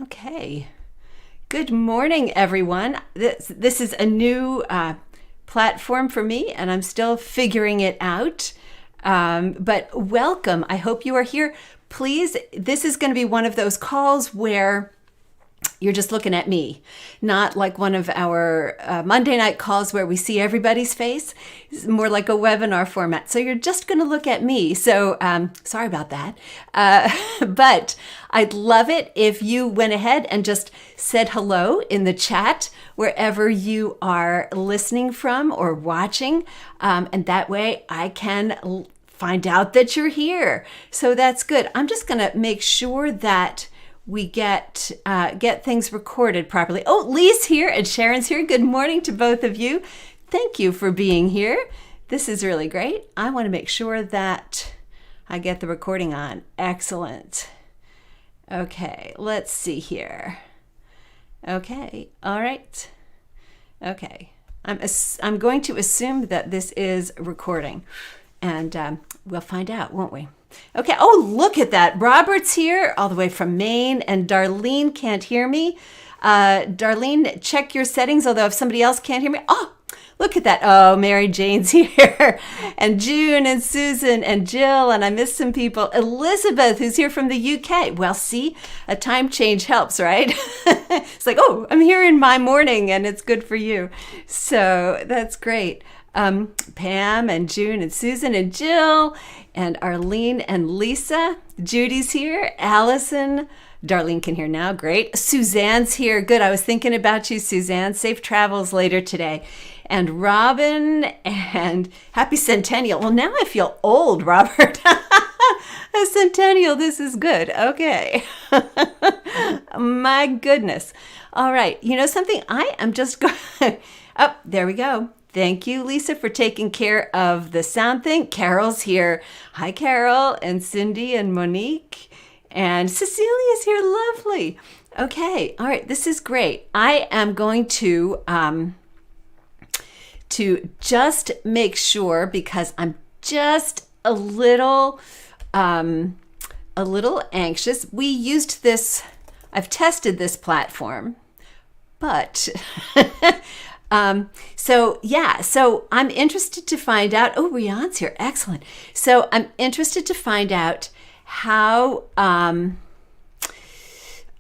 Okay. Good morning, everyone. This is a new platform for me, and I'm still figuring it out. But welcome. I hope you are here. Please, this is going to be one of those calls where you're just looking at me, not like one of our Monday night calls where we see everybody's face. It's more like a webinar format. So you're just going to look at me. So sorry about that. But I'd love it if you went ahead and just said hello in the chat wherever you are listening from or watching. And that way I can find out that you're here. So that's good. I'm just going to make sure that we get things recorded properly. Oh, Lee's here and Sharon's here. Good morning to both of you. Thank you for being here. This is really great. I want to make sure that I get the recording on. Excellent. Okay, let's see here. Okay, all right. Okay, I'm going to assume that this is recording, and we'll find out, won't we? Okay. Oh, look at that. Robert's here all the way from Maine, and Darlene can't hear me. Darlene, check your settings, although if somebody else can't hear me. Oh, look at that. Oh, Mary Jane's here. And June and Susan and Jill, and I missed some people. Elizabeth, who's here from the UK. Well, see, a time change helps, right? It's like, oh, I'm here in my morning, and it's good for you. So that's great. Pam and June and Susan and Jill and Arlene and Lisa. Judy's here. Allison. Darlene can hear now. Great. Suzanne's here. Good. I was thinking about you, Suzanne. Safe travels later today. And Robin and happy centennial. Well, now I feel old, Robert. A centennial. This is good. Okay. My goodness. All right. You know something? I am just going. Oh, there we go. Thank you, Lisa, for taking care of the sound thing. Carol's here. Hi, Carol, and Cindy, and Monique, and Cecilia's here. Lovely. Okay. All right. This is great. I am going to just make sure, because I'm just a little anxious. We used this. I've tested this platform, but. So I'm interested to find out, oh, Rian's here. Excellent. So I'm interested to find out how,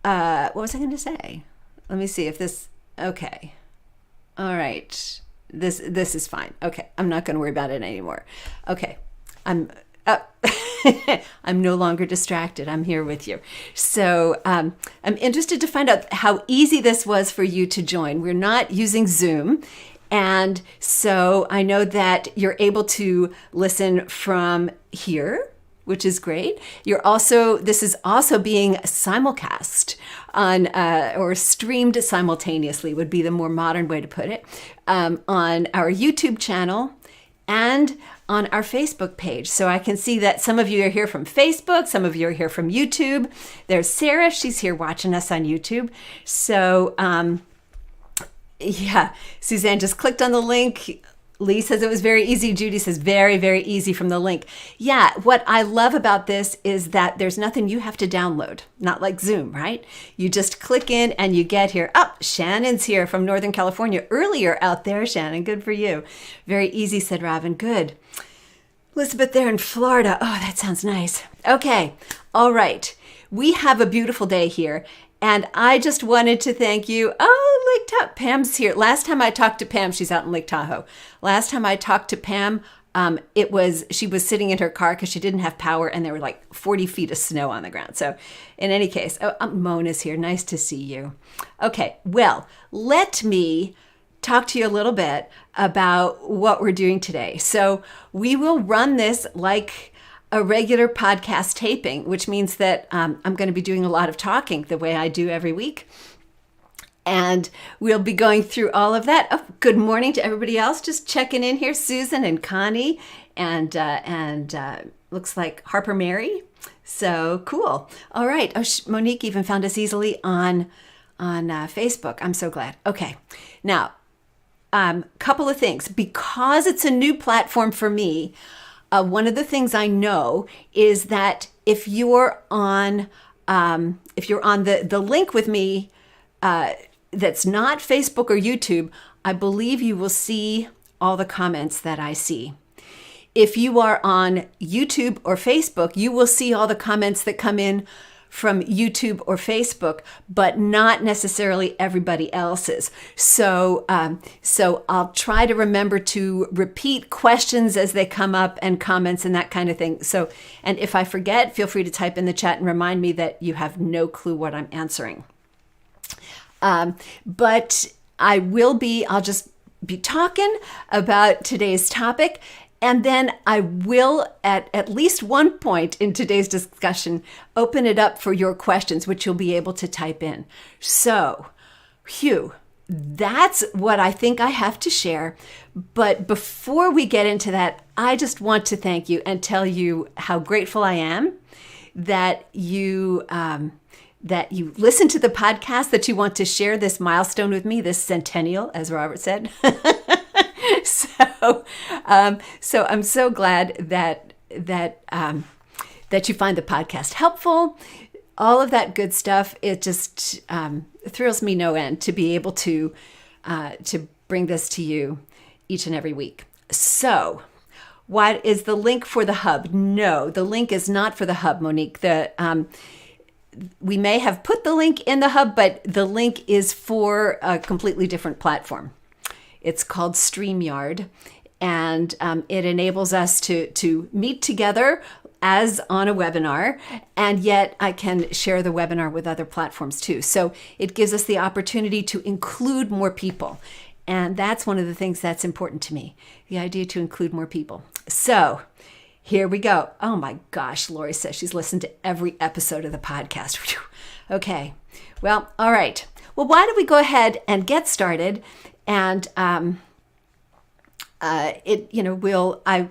what was I going to say? Let me see if this, okay. All right. This is fine. Okay. I'm not going to worry about it anymore. Okay. I'm no longer distracted. I'm here with you. So I'm interested to find out how easy this was for you to join. We're not using Zoom. And so I know that you're able to listen from here, which is great. This is also being simulcast on, or streamed simultaneously would be the more modern way to put it, on our YouTube channel and on our Facebook page. So I can see that some of you are here from Facebook, some of you are here from YouTube. There's Sarah, she's here watching us on YouTube. So yeah, Suzanne just clicked on the link. Lee says it was very easy. Judy says very, very easy from the link. Yeah, what I love about this is that there's nothing you have to download, not like Zoom, right? You just click in and you get here. Oh, Shannon's here from Northern California. Earlier out there, Shannon, good for you. Very easy, said Robin, good. Elizabeth there in Florida. Oh, that sounds nice. Okay, all right. We have a beautiful day here. And I just wanted to thank you. Oh, Lake Tahoe. Pam's here. Last time I talked to Pam, she's out in Lake Tahoe. Last time I talked to Pam, she was sitting in her car because she didn't have power and there were like 40 feet of snow on the ground. So in any case, Mona's here. Nice to see you. Okay, well, let me talk to you a little bit about what we're doing today. So we will run this like a regular podcast taping, which means that I'm going to be doing a lot of talking the way I do every week. And we'll be going through all of that. Oh, good morning to everybody else. Just checking in here. Susan and Connie and looks like Harper Mary. So cool. All right. Oh, Monique even found us easily on Facebook. I'm so glad. Okay. Now, couple of things. Because it's a new platform for me, one of the things I know is that if you're on if you're on the link with me, that's not Facebook or YouTube, I believe you will see all the comments that I see. If you are on YouTube or Facebook, you will see all the comments that come in from YouTube or Facebook, but not necessarily everybody else's. So I'll try to remember to repeat questions as they come up and comments and that kind of thing. So, and if I forget, feel free to type in the chat and remind me that you have no clue what I'm answering. But I'll just be talking about today's topic. And then I will, at least one point in today's discussion, open it up for your questions, which you'll be able to type in. So, that's what I think I have to share. But before we get into that, I just want to thank you and tell you how grateful I am that you listen to the podcast, that you want to share this milestone with me, this centennial, as Robert said. So I'm so glad that you find the podcast helpful, all of that good stuff. It just thrills me no end to be able to bring this to you each and every week. So, what is the link for the hub? No, the link is not for the hub, Monique. We may have put the link in the hub, but the link is for a completely different platform. It's called StreamYard, and it enables us to meet together as on a webinar, and yet I can share the webinar with other platforms too. So it gives us the opportunity to include more people, and that's one of the things that's important to me, the idea to include more people. So here we go. Oh my gosh, Lori says she's listened to every episode of the podcast. Whew. Okay, well, all right. Well, why don't we go ahead and get started? And I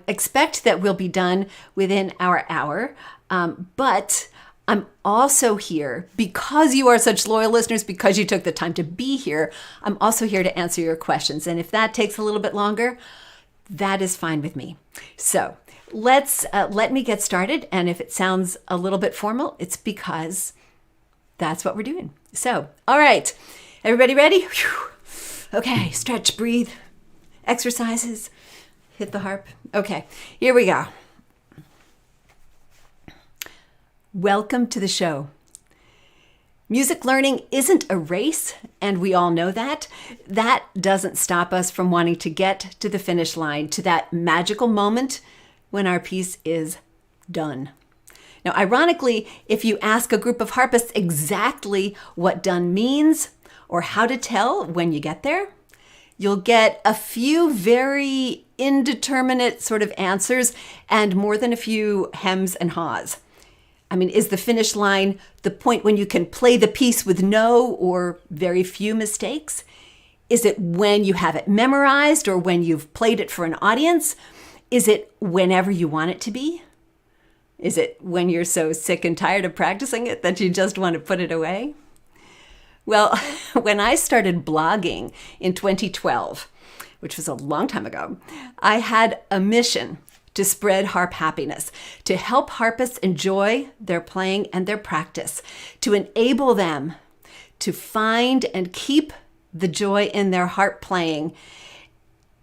expect that we'll be done within our hour. But I'm also here because you are such loyal listeners, because you took the time to be here. I'm also here to answer your questions. And if that takes a little bit longer, that is fine with me. So let me get started. And if it sounds a little bit formal, it's because that's what we're doing. So, all right, everybody ready? Whew. Okay, stretch, breathe, exercises, hit the harp. Okay, here we go. Welcome to the show. Music learning isn't a race, and we all know that. That doesn't stop us from wanting to get to the finish line, to that magical moment when our piece is done. Now, ironically, if you ask a group of harpists exactly what done means, or how to tell when you get there, you'll get a few very indeterminate sort of answers and more than a few hems and haws. I mean, is the finish line the point when you can play the piece with no or very few mistakes? Is it when you have it memorized or when you've played it for an audience? Is it whenever you want it to be? Is it when you're so sick and tired of practicing it that you just want to put it away? Well, when I started blogging in 2012, which was a long time ago, I had a mission to spread harp happiness, to help harpists enjoy their playing and their practice, to enable them to find and keep the joy in their harp playing,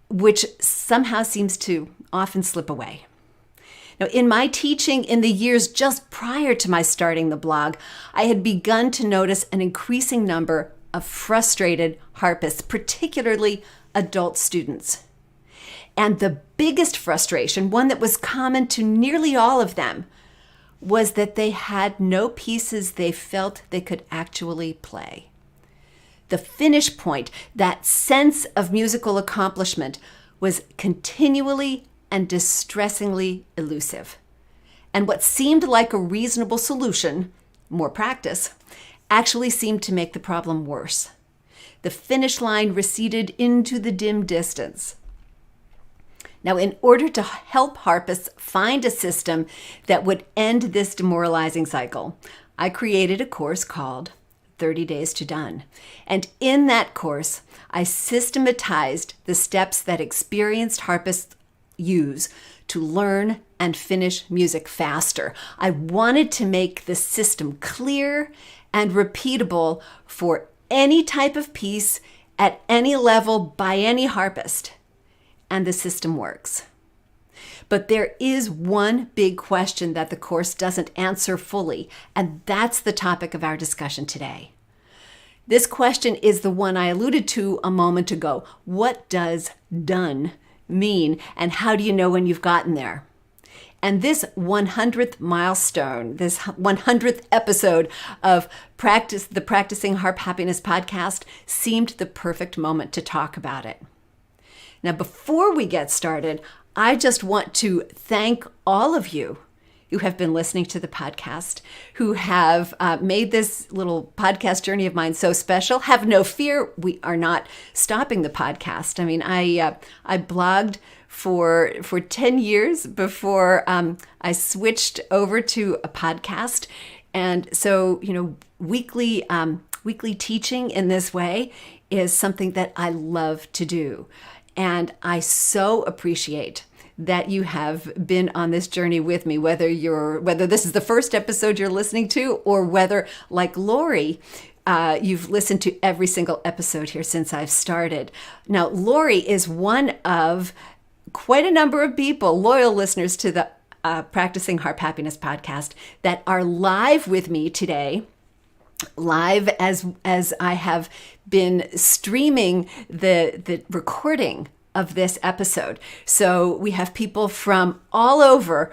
which somehow seems to often slip away. Now, in my teaching in the years just prior to my starting the blog, I had begun to notice an increasing number of frustrated harpists, particularly adult students. And the biggest frustration, one that was common to nearly all of them, was that they had no pieces they felt they could actually play. The finish point, that sense of musical accomplishment, was continually and distressingly elusive. And what seemed like a reasonable solution, more practice, actually seemed to make the problem worse. The finish line receded into the dim distance. Now, in order to help harpists find a system that would end this demoralizing cycle, I created a course called 30 Days to Done. And in that course, I systematized the steps that experienced harpists use to learn and finish music faster. I wanted to make the system clear and repeatable for any type of piece at any level by any harpist. And the system works. But there is one big question that the course doesn't answer fully, and that's the topic of our discussion today. This question is the one I alluded to a moment ago. What does done mean, and how do you know when you've gotten there? And this 100th milestone, this 100th episode of the Practicing Harp Happiness podcast seemed the perfect moment to talk about it. Now, before we get started, I just want to thank all of you who have been listening to the podcast, who have made this little podcast journey of mine so special. Have no fear, we are not stopping the podcast. I mean, I blogged for 10 years before I switched over to a podcast. And so, weekly teaching in this way is something that I love to do. And I so appreciate that you have been on this journey with me, whether this is the first episode you're listening to, or whether, like Lori, you've listened to every single episode here since I've started. Now, Lori is one of quite a number of people, loyal listeners to the Practicing Harp Happiness podcast, that are live with me today. Live as I have been streaming the recording of this episode. So we have people from all over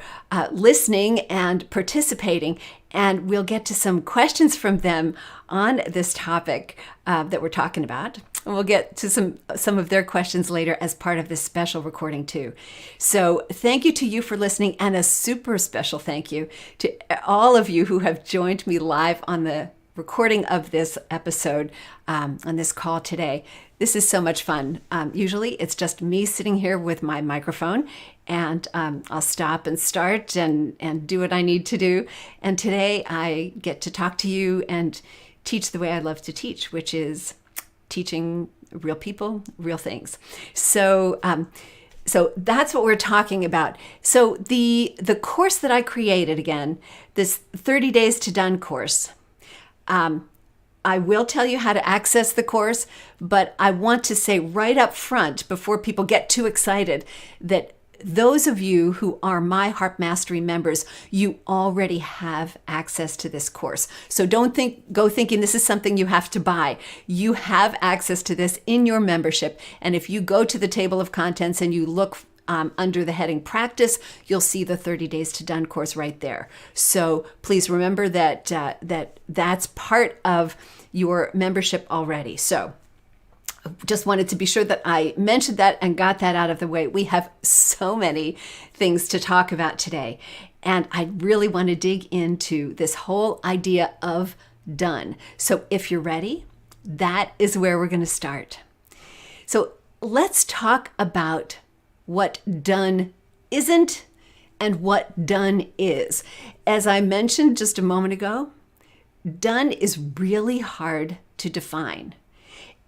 listening and participating, and we'll get to some questions from them on this topic that we're talking about. And we'll get to some of their questions later as part of this special recording too. So thank you to you for listening, and a super special thank you to all of you who have joined me live on the recording of this episode on this call today. This is so much fun. Usually it's just me sitting here with my microphone, and I'll stop and start and do what I need to do. And today I get to talk to you and teach the way I love to teach, which is teaching real people, real things. So that's what we're talking about. So the course that I created, again, this 30 Days to Done course, I will tell you how to access the course, but I want to say right up front, before people get too excited, that those of you who are my Harp Mastery members, you already have access to this course. So don't go thinking this is something you have to buy. You have access to this in your membership. And if you go to the table of contents and you look under the heading Practice, you'll see the 30 Days to Done course right there. So please remember that that's part of your membership already. So just wanted to be sure that I mentioned that and got that out of the way. We have so many things to talk about today, and I really want to dig into this whole idea of done. So if you're ready, that is where we're going to start. So let's talk about what done isn't and what done is. As I mentioned just a moment ago, done is really hard to define.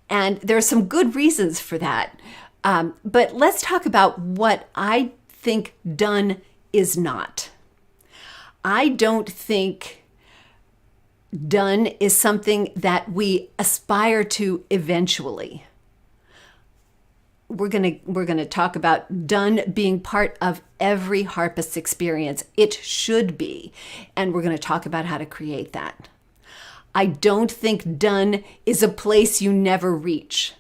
And there are some good reasons for that. But let's talk about what I think done is not. I don't think done is something that we aspire to eventually. We're gonna talk about done being part of every harpist's experience. It should be, and we're gonna talk about how to create that. I don't think done is a place you never reach.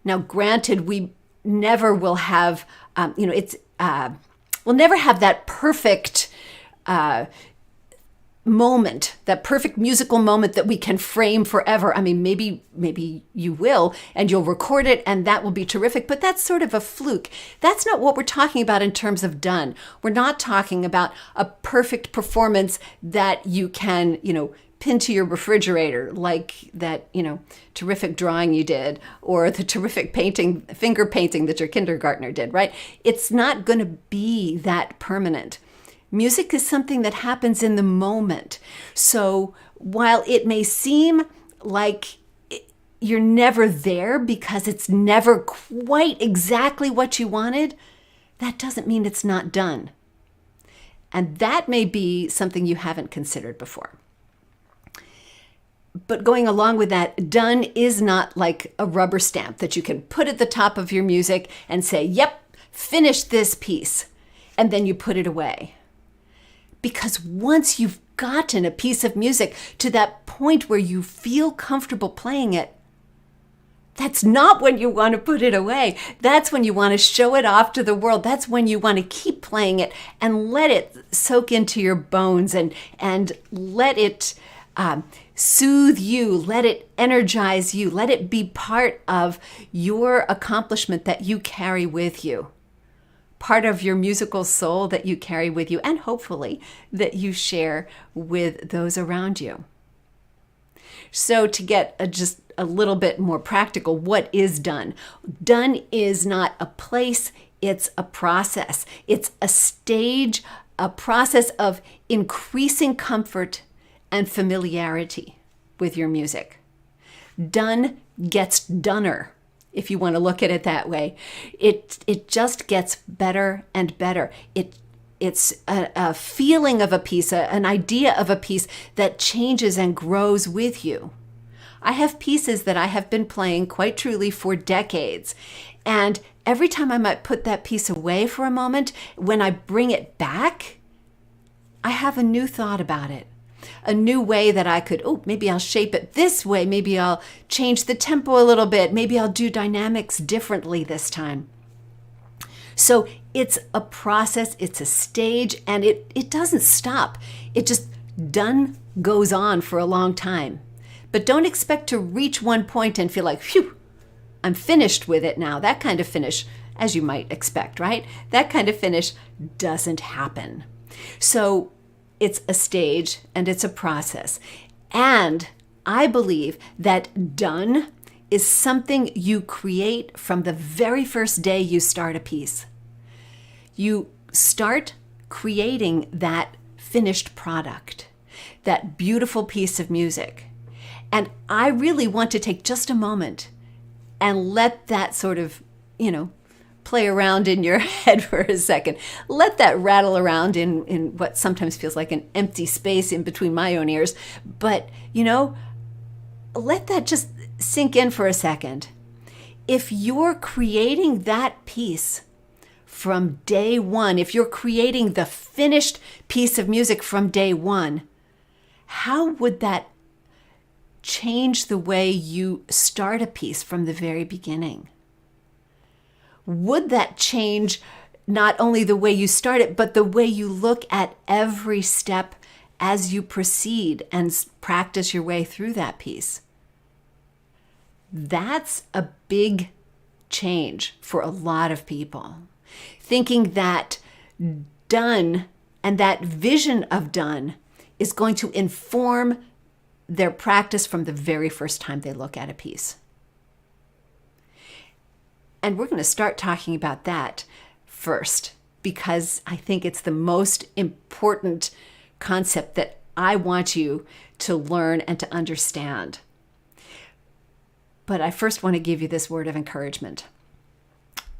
Now, granted, we never will have, we'll never have that perfect moment, that perfect musical moment that we can frame forever. I mean, maybe you will, and you'll record it, and that will be terrific, but that's sort of a fluke. That's not what we're talking about in terms of done. We're not talking about a perfect performance that you can, pin to your refrigerator, like that, terrific drawing you did, or the terrific finger painting that your kindergartner did, right? It's not going to be that permanent. Music is something that happens in the moment. So while it may seem like you're never there because it's never quite exactly what you wanted, that doesn't mean it's not done. And that may be something you haven't considered before. But going along with that, done is not like a rubber stamp that you can put at the top of your music and say, yep, finish this piece, and then you put it away. Because once you've gotten a piece of music to that point where you feel comfortable playing it, that's not when you want to put it away. That's when you want to show it off to the world. That's when you want to keep playing it and let it soak into your bones and let it soothe you, let it energize you, let it be part of your accomplishment that you carry with you, part of your musical soul that you carry with you, and hopefully that you share with those around you. So to get just a little bit more practical, what is done? Done is not a place, it's a process. It's a stage, a process of increasing comfort and familiarity with your music. Done gets doner, if you want to look at it that way. It just gets better and better. It's a feeling of a piece, an idea of a piece that changes and grows with you. I have pieces that I have been playing quite truly for decades. And every time I might put that piece away for a moment, when I bring it back, I have a new thought about it. A new way that I could, maybe I'll shape it this way. Maybe I'll change the tempo a little bit. Maybe I'll do dynamics differently this time. So it's a process, it's a stage, and it doesn't stop. It just goes on for a long time. But don't expect to reach one point and feel like, phew, I'm finished with it now. That kind of finish, as you might expect, right? That kind of finish doesn't happen. So it's a stage and it's a process. And I believe that done is something you create from the very first day you start a piece. You start creating that finished product, that beautiful piece of music. And I really want to take just a moment and let that sort of, play around in your head for a second. Let that rattle around in what sometimes feels like an empty space in between my own ears. But, let that just sink in for a second. If you're creating that piece from day one, if you're creating the finished piece of music from day one, how would that change the way you start a piece from the very beginning? Would that change not only the way you start it, but the way you look at every step as you proceed and practice your way through that piece? That's a big change for a lot of people. Thinking that done and that vision of done is going to inform their practice from the very first time they look at a piece. And we're going to start talking about that first, because I think it's the most important concept that I want you to learn and to understand. But I first want to give you this word of encouragement.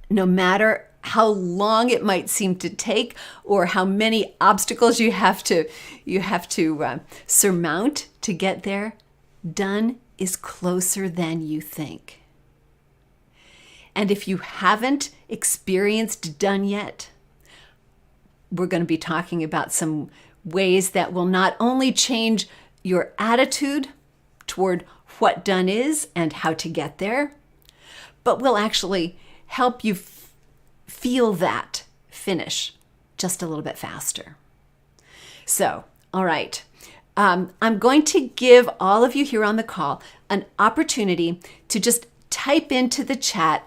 No matter how long it might seem to take or how many obstacles you have to surmount to get there, done is closer than you think. And if you haven't experienced done yet, we're going to be talking about some ways that will not only change your attitude toward what done is and how to get there, but will actually help you feel that finish just a little bit faster. So, all right. I'm going to give all of you here on the call an opportunity to just type into the chat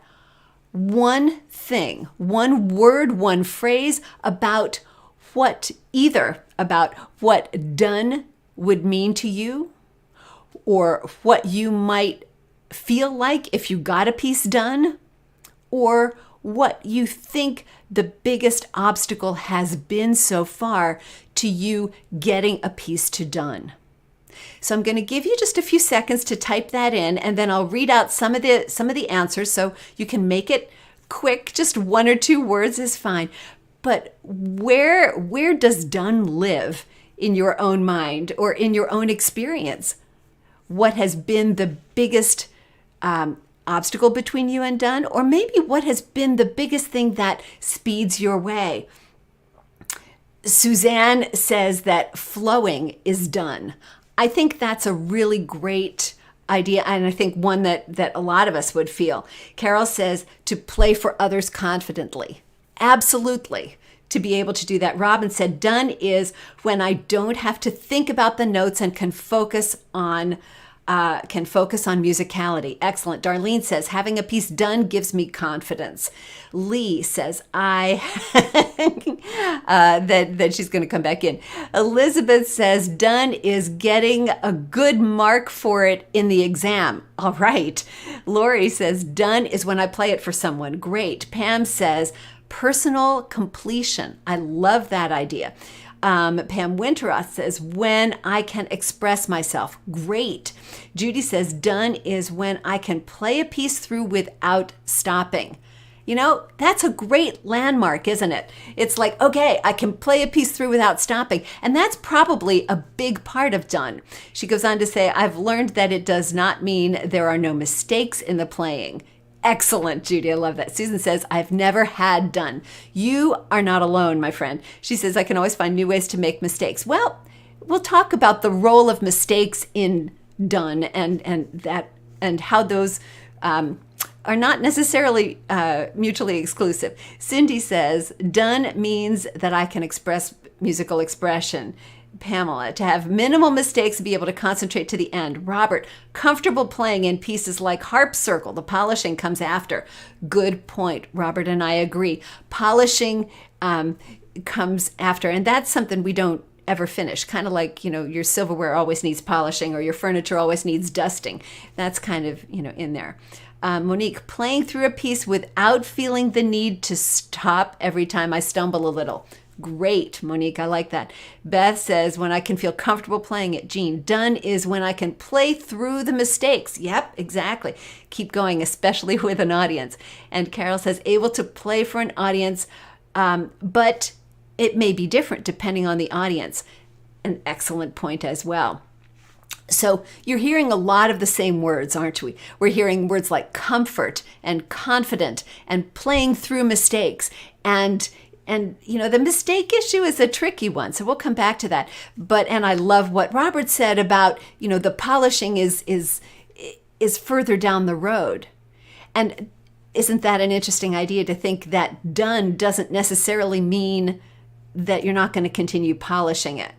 one thing, one word, one phrase about what done would mean to you, or what you might feel like if you got a piece done, or what you think the biggest obstacle has been so far to you getting a piece to done. So I'm going to give you just a few seconds to type that in, and then I'll read out some of the answers so you can make it quick. Just one or two words is fine. But where does done live in your own mind or in your own experience? What has been the biggest obstacle between you and done? Or maybe what has been the biggest thing that speeds your way? Suzanne says that flowing is done. I think that's a really great idea, and I think one that a lot of us would feel. Carol says to play for others confidently. Absolutely. To be able to do that. Robin said done is when I don't have to think about the notes and can focus on musicality. Excellent. Darlene says, having a piece done gives me confidence. Lee says, that she's going to come back in. Elizabeth says, done is getting a good mark for it in the exam. All right. Lori says, done is when I play it for someone. Great. Pam says, personal completion. I love that idea. Pam Winteroth says, when I can express myself. Great. Judy says, done is when I can play a piece through without stopping. You know, that's a great landmark, isn't it? It's like, okay, I can play a piece through without stopping. And that's probably a big part of done. She goes on to say, I've learned that it does not mean there are no mistakes in the playing. Excellent, Judy. I love that. Susan says, I've never had done. You are not alone, my friend. She says, I can always find new ways to make mistakes. Well, we'll talk about the role of mistakes in done and how those are not necessarily mutually exclusive. Cindy says, done means that I can express musical expression. Pamela, to have minimal mistakes and be able to concentrate to the end. Robert, comfortable playing in pieces like Harp Circle. The polishing comes after. Good point. Robert and I agree. Polishing comes after, and that's something we don't ever finish. Kind of like, your silverware always needs polishing or your furniture always needs dusting. That's kind of, in there. Monique, playing through a piece without feeling the need to stop every time I stumble a little. Great, Monique. I like that. Beth says, when I can feel comfortable playing it. Jean, done is when I can play through the mistakes. Yep, exactly. Keep going, especially with an audience. And Carol says, able to play for an audience, but it may be different depending on the audience. An excellent point as well. So you're hearing a lot of the same words, aren't we? We're hearing words like comfort and confident and playing through mistakes. And the mistake issue is a tricky one, so we'll come back to that. And I love what Robert said about, the polishing is further down the road. And isn't that an interesting idea to think that done doesn't necessarily mean that you're not going to continue polishing it?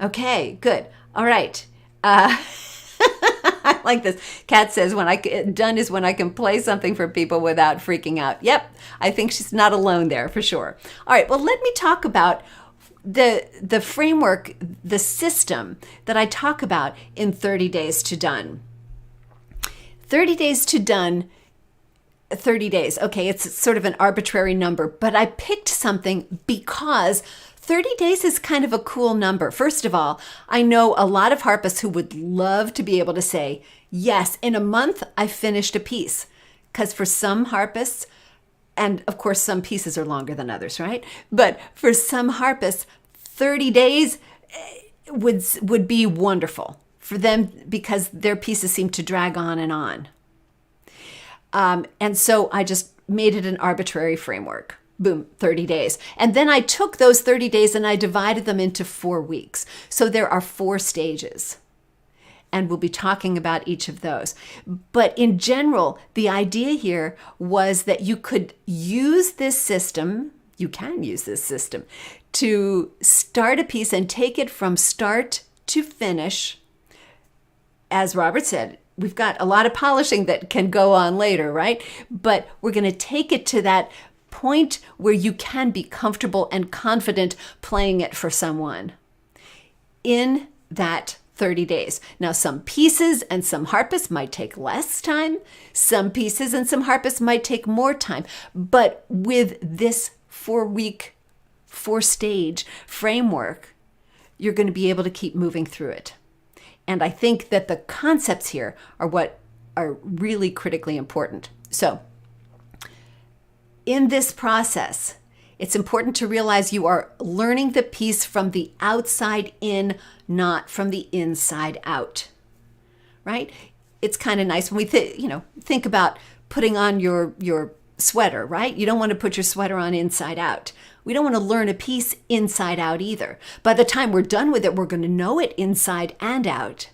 Okay, good. All right. I like this. Kat says, done is when I can play something for people without freaking out. Yep, I think she's not alone there for sure. All right, well, let me talk about the framework, the system that I talk about in 30 Days to Done. 30 Days to Done, 30 days. Okay, it's sort of an arbitrary number, but I picked something because 30 days is kind of a cool number. First of all, I know a lot of harpists who would love to be able to say, yes, in a month, I finished a piece. Because for some harpists, and of course, some pieces are longer than others, right? But for some harpists, 30 days would be wonderful for them because their pieces seem to drag on and on. And so I just made it an arbitrary framework. Boom, 30 days. And then I took those 30 days and I divided them into 4 weeks. So there are 4 stages. And we'll be talking about each of those. But in general, the idea here was that you could use this system, you can use this system, to start a piece and take it from start to finish. As Robert said, we've got a lot of polishing that can go on later, right? But we're going to take it to that point where you can be comfortable and confident playing it for someone in that 30 days. Now, some pieces and some harpists might take less time. Some pieces and some harpists might take more time. But with this 4-week, 4-stage framework, you're going to be able to keep moving through it. And I think that the concepts here are what are really critically important. So, in this process, It's important to realize you are learning the piece from the outside in, not from the inside out, right? It's kind of nice when we think about putting on your sweater, right? You don't want to put your sweater on inside out. We don't want to learn a piece inside out either. By the time we're done with it, we're going to know it inside and out.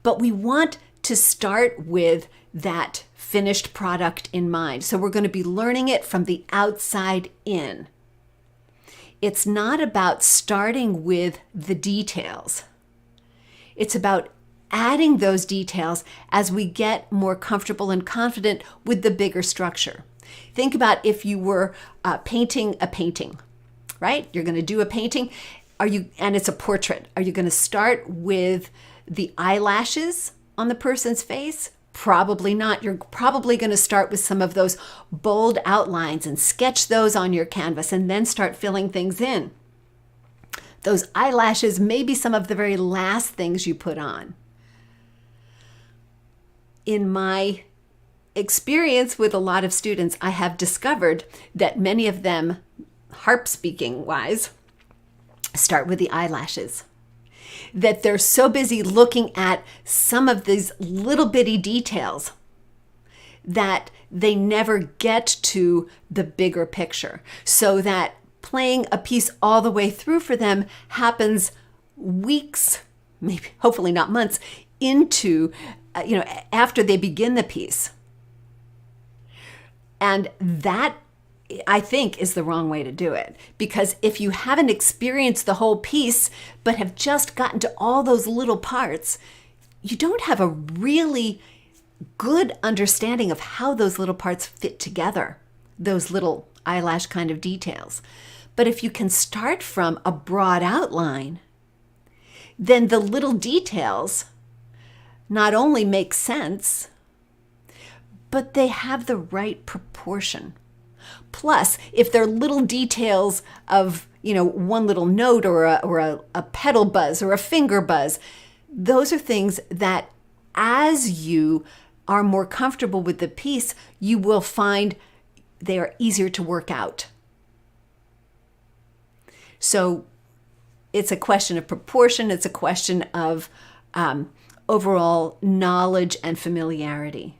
But we want to start with that finished product in mind. So we're going to be learning it from the outside in. It's not about starting with the details. It's about adding those details as we get more comfortable and confident with the bigger structure. Think about if you were painting a painting, right? You're going to do a painting, and it's a portrait. Are you going to start with the eyelashes on the person's face? Probably not. You're probably going to start with some of those bold outlines and sketch those on your canvas and then start filling things in. Those eyelashes may be some of the very last things you put on. In my experience with a lot of students, I have discovered that many of them, harp speaking wise, start with the eyelashes. That they're so busy looking at some of these little bitty details that they never get to the bigger picture. So that playing a piece all the way through for them happens weeks, maybe hopefully not months, into after they begin the piece. And that, I think, is the wrong way to do it. Because if you haven't experienced the whole piece, but have just gotten to all those little parts, you don't have a really good understanding of how those little parts fit together, those little eyelash kind of details. But if you can start from a broad outline, then the little details not only make sense, but they have the right proportion. Plus, if they're little details of, one little note or a pedal buzz or a finger buzz, those are things that as you are more comfortable with the piece, you will find they are easier to work out. So it's a question of proportion. It's a question of overall knowledge and familiarity.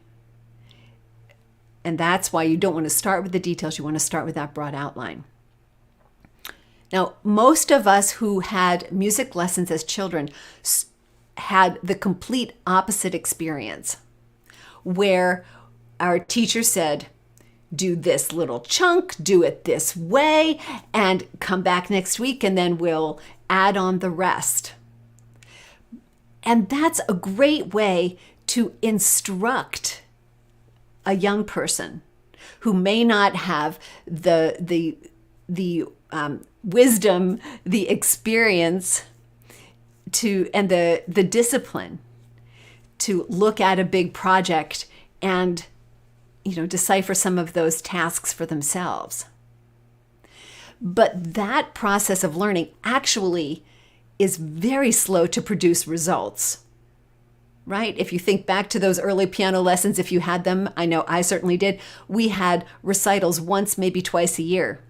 And that's why you don't want to start with the details. You want to start with that broad outline. Now, most of us who had music lessons as children had the complete opposite experience, where our teacher said, do this little chunk, do it this way, and come back next week, and then we'll add on the rest. And that's a great way to instruct a young person who may not have the wisdom, the experience and the discipline to look at a big project and decipher some of those tasks for themselves. But that process of learning actually is very slow to produce results, right? If you think back to those early piano lessons, if you had them, I know I certainly did, we had recitals once, maybe twice a year.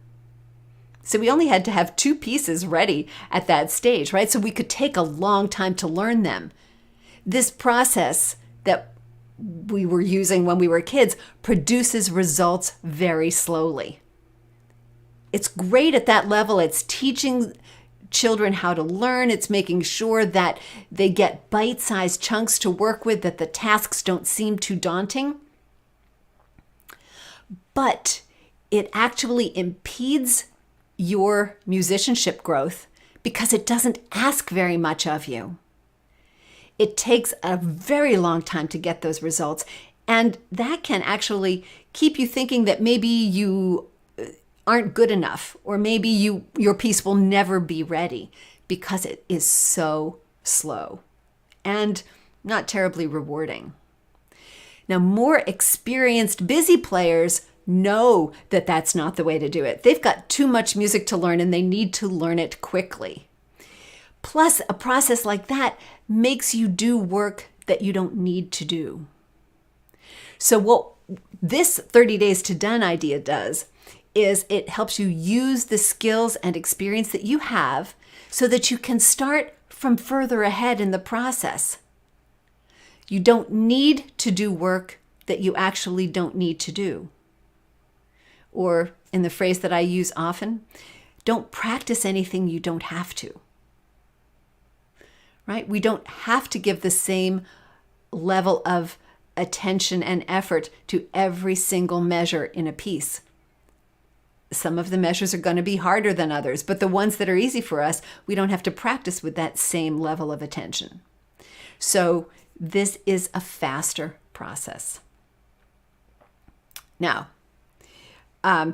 So we only had to have 2 pieces ready at that stage, right? So we could take a long time to learn them. This process that we were using when we were kids produces results very slowly. It's great at that level. It's teaching children how to learn. It's making sure that they get bite-sized chunks to work with, that the tasks don't seem too daunting. But it actually impedes your musicianship growth because it doesn't ask very much of you. It takes a very long time to get those results, and that can actually keep you thinking that maybe you aren't good enough, or maybe your piece will never be ready because it is so slow and not terribly rewarding. Now, more experienced busy players know that that's not the way to do it. They've got too much music to learn and they need to learn it quickly. Plus, a process like that makes you do work that you don't need to do. So what this 30 Days to Done idea does is it helps you use the skills and experience that you have so that you can start from further ahead in the process. You don't need to do work that you actually don't need to do. Or in the phrase that I use often, don't practice anything you don't have to. Right? We don't have to give the same level of attention and effort to every single measure in a piece. Some of the measures are going to be harder than others, but the ones that are easy for us, we don't have to practice with that same level of attention. So this is a faster process. Now, I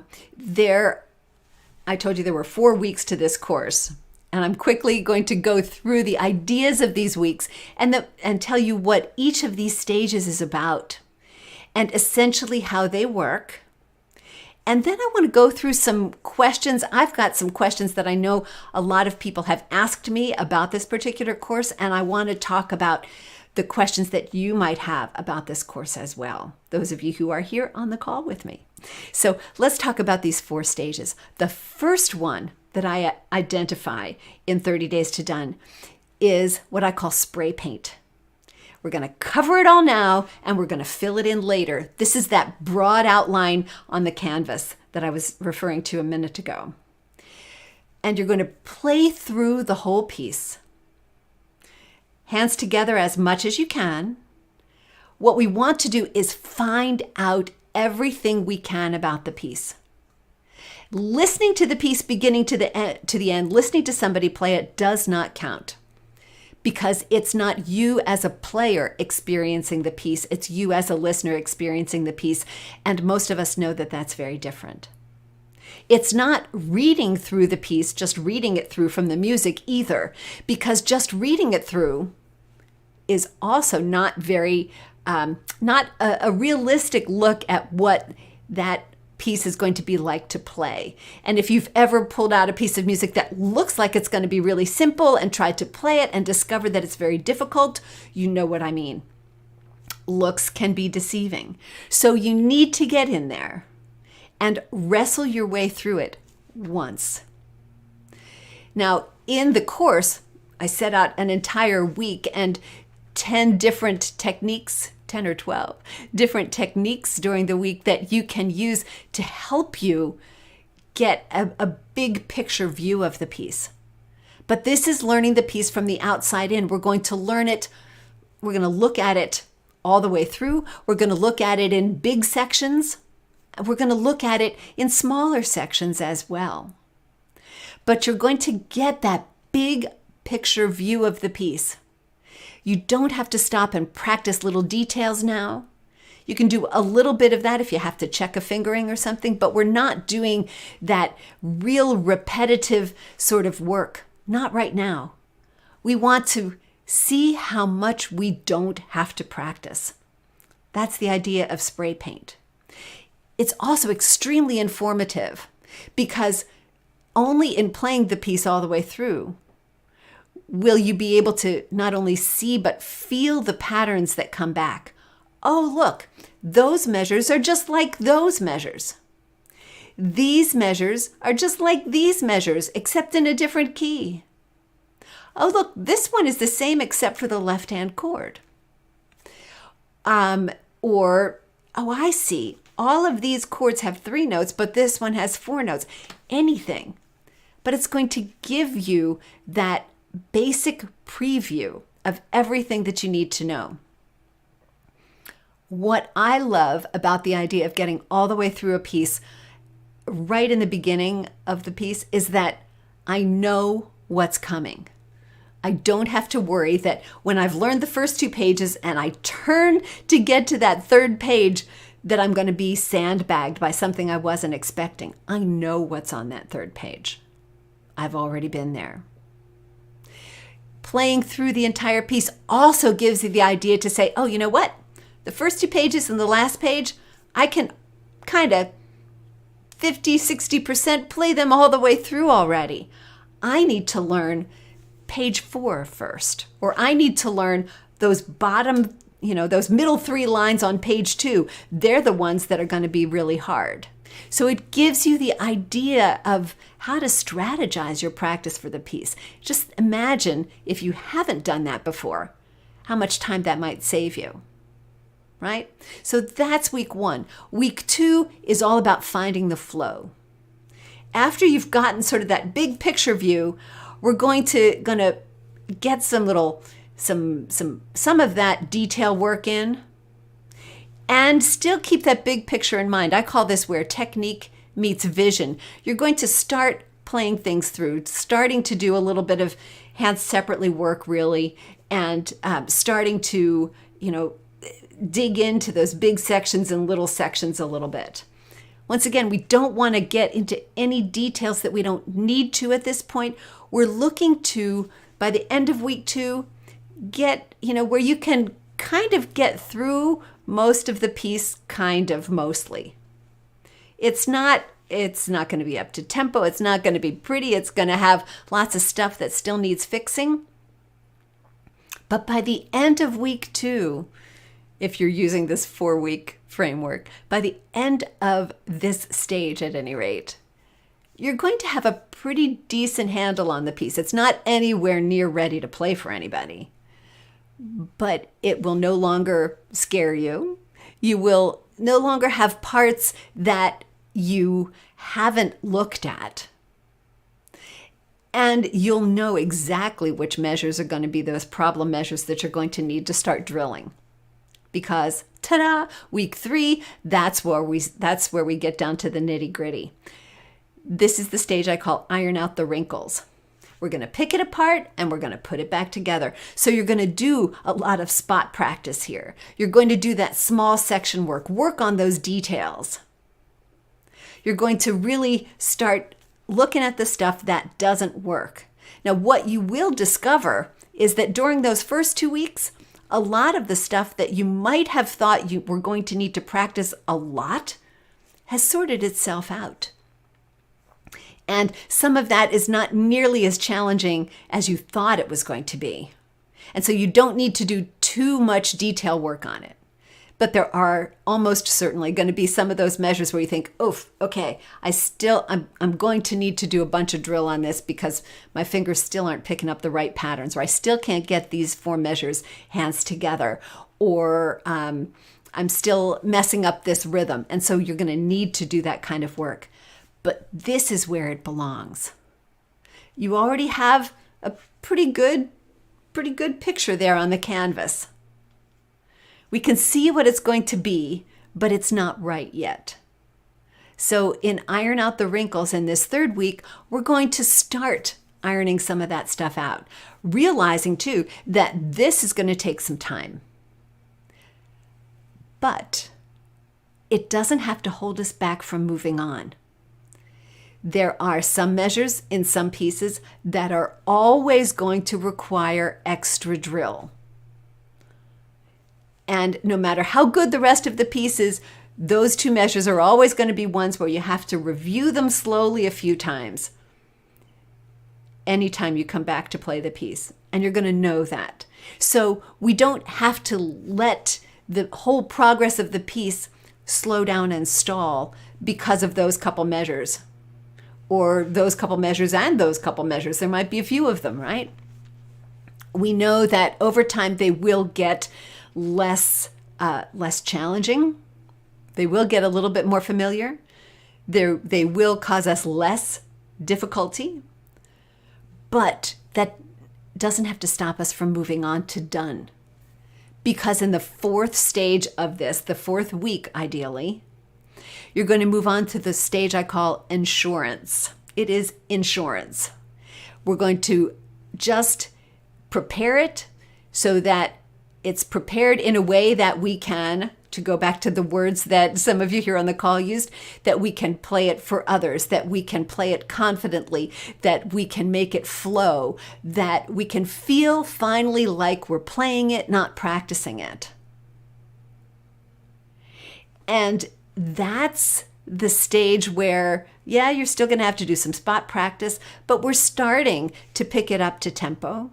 told you there were 4 weeks to this course, and I'm quickly going to go through the ideas of these weeks and tell you what each of these stages is about and essentially how they work. And then I want to go through some questions. I've got some questions that I know a lot of people have asked me about this particular course, and I want to talk about the questions that you might have about this course as well, those of you who are here on the call with me. So let's talk about these 4 stages. The first one that I identify in 30 Days to Done is what I call spray paint. We're going to cover it all now, and we're going to fill it in later. This is that broad outline on the canvas that I was referring to a minute ago. And you're going to play through the whole piece. Hands together as much as you can. What we want to do is find out everything we can about the piece. Listening to the piece beginning to the end, listening to somebody play it does not count, because it's not you as a player experiencing the piece, it's you as a listener experiencing the piece, and most of us know that that's very different. It's not reading through the piece, just reading it through from the music either, because just reading it through is also not not a realistic look at what that piece is going to be like to play. And if you've ever pulled out a piece of music that looks like it's going to be really simple and tried to play it and discovered that it's very difficult, you know what I mean. Looks can be deceiving. So you need to get in there and wrestle your way through it once. Now, in the course, I set out an entire week and 10 different techniques, 10 or 12 different techniques during the week that you can use to help you get a big picture view of the piece. But this is learning the piece from the outside in. We're going to learn it. We're going to look at it all the way through. We're going to look at it in big sections. We're going to look at it in smaller sections as well. But you're going to get that big picture view of the piece. You don't have to stop and practice little details now. You can do a little bit of that if you have to check a fingering or something, but we're not doing that real repetitive sort of work. Not right now. We want to see how much we don't have to practice. That's the idea of spray paint. It's also extremely informative because only in playing the piece all the way through will you be able to not only see but feel the patterns that come back. Oh, look, those measures are just like those measures. These measures are just like these measures, except in a different key. Oh, look, this one is the same except for the left-hand chord. Or, oh, I see. All of these chords have 3 notes, but this one has 4 notes. Anything. But it's going to give you that basic preview of everything that you need to know. What I love about the idea of getting all the way through a piece right in the beginning of the piece is that I know what's coming. I don't have to worry that when I've learned the first 2 pages and I turn to get to that 3rd page, that I'm going to be sandbagged by something I wasn't expecting. I know what's on that 3rd page. I've already been there. Playing through the entire piece also gives you the idea to say, oh, you know what? The first 2 pages and the last page, I can kind of 50-60% play them all the way through already. I need to learn page 4 first, or I need to learn those bottom, those middle 3 lines on page 2. They're the ones that are going to be really hard. So it gives you the idea of how to strategize your practice for the piece. Just imagine if you haven't done that before, how much time that might save you, right? So that's week 1. Week 2 is all about finding the flow. After you've gotten sort of that big picture view, we're going to get some of that detail work in, and still keep that big picture in mind. I call this where technique meets vision. You're going to start playing things through, starting to do a little bit of hands separately work, really, and starting to, dig into those big sections and little sections a little bit. Once again, we don't want to get into any details that we don't need to at this point. We're looking to, by the end of week 2, get, where you can kind of get through most of the piece, mostly. It's not going to be up to tempo. It's not going to be pretty. It's going to have lots of stuff that still needs fixing. But by the end of week 2, if you're using this 4-week framework, by the end of this stage at any rate, you're going to have a pretty decent handle on the piece. It's not anywhere near ready to play for anybody, but it will no longer scare you. You will no longer have parts that you haven't looked at. And you'll know exactly which measures are going to be those problem measures that you're going to need to start drilling. Because, ta-da, week 3, that's where we get down to the nitty-gritty. This is the stage I call iron out the wrinkles. We're going to pick it apart and we're going to put it back together. So you're going to do a lot of spot practice here. You're going to do that small section work on those details. You're going to really start looking at the stuff that doesn't work. Now, what you will discover is that during those first 2 weeks, a lot of the stuff that you might have thought you were going to need to practice a lot has sorted itself out. And some of that is not nearly as challenging as you thought it was going to be. And so you don't need to do too much detail work on it. But there are almost certainly going to be some of those measures where you think, oof, okay, I'm going to need to do a bunch of drill on this because my fingers still aren't picking up the right patterns, or I still can't get these 4 measures hands together, or I'm still messing up this rhythm. And so you're going to need to do that kind of work. But this is where it belongs. You already have a pretty good picture there on the canvas. We can see what it's going to be, but it's not right yet. So in Iron Out the Wrinkles in this 3rd week, we're going to start ironing some of that stuff out, realizing too that this is going to take some time. But it doesn't have to hold us back from moving on. There are some measures in some pieces that are always going to require extra drill. And no matter how good the rest of the piece is, those 2 measures are always going to be ones where you have to review them slowly a few times anytime you come back to play the piece. And you're going to know that. So we don't have to let the whole progress of the piece slow down and stall because of those couple measures. Or those couple measures and those couple measures. There might be a few of them, right? We know that over time they will get less challenging. They will get a little bit more familiar. They will cause us less difficulty. But that doesn't have to stop us from moving on to done. Because in the 4th stage of this, the 4th week ideally, you're going to move on to the stage I call insurance. It is insurance. We're going to just prepare it so that it's prepared in a way that we can, to go back to the words that some of you here on the call used, that we can play it for others, that we can play it confidently, that we can make it flow, that we can feel finally like we're playing it, not practicing it. And that's the stage where, yeah, you're still going to have to do some spot practice, but we're starting to pick it up to tempo.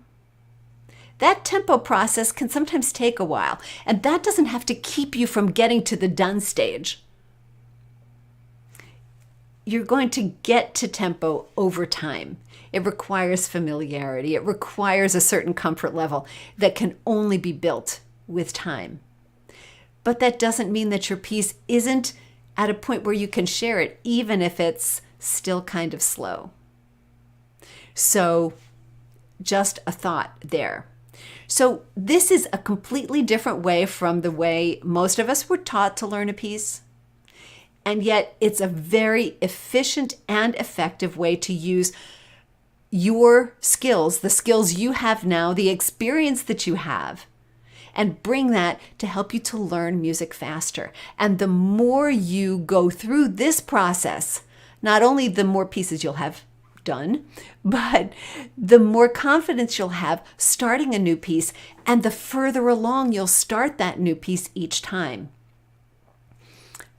That tempo process can sometimes take a while, and that doesn't have to keep you from getting to the done stage. you're going to get to tempo over time. It requires familiarity. It requires a certain comfort level that can only be built with time. But that doesn't mean that your piece isn't at a point where you can share it, even if it's still kind of slow. So just a thought there. So this is a completely different way from the way most of us were taught to learn a piece. And yet it's a very efficient and effective way to use your skills, the skills you have now, the experience that you have, and bring that to help you to learn music faster. And the more you go through this process, not only the more pieces you'll have done, but the more confidence you'll have starting a new piece, and the further along you'll start that new piece each time.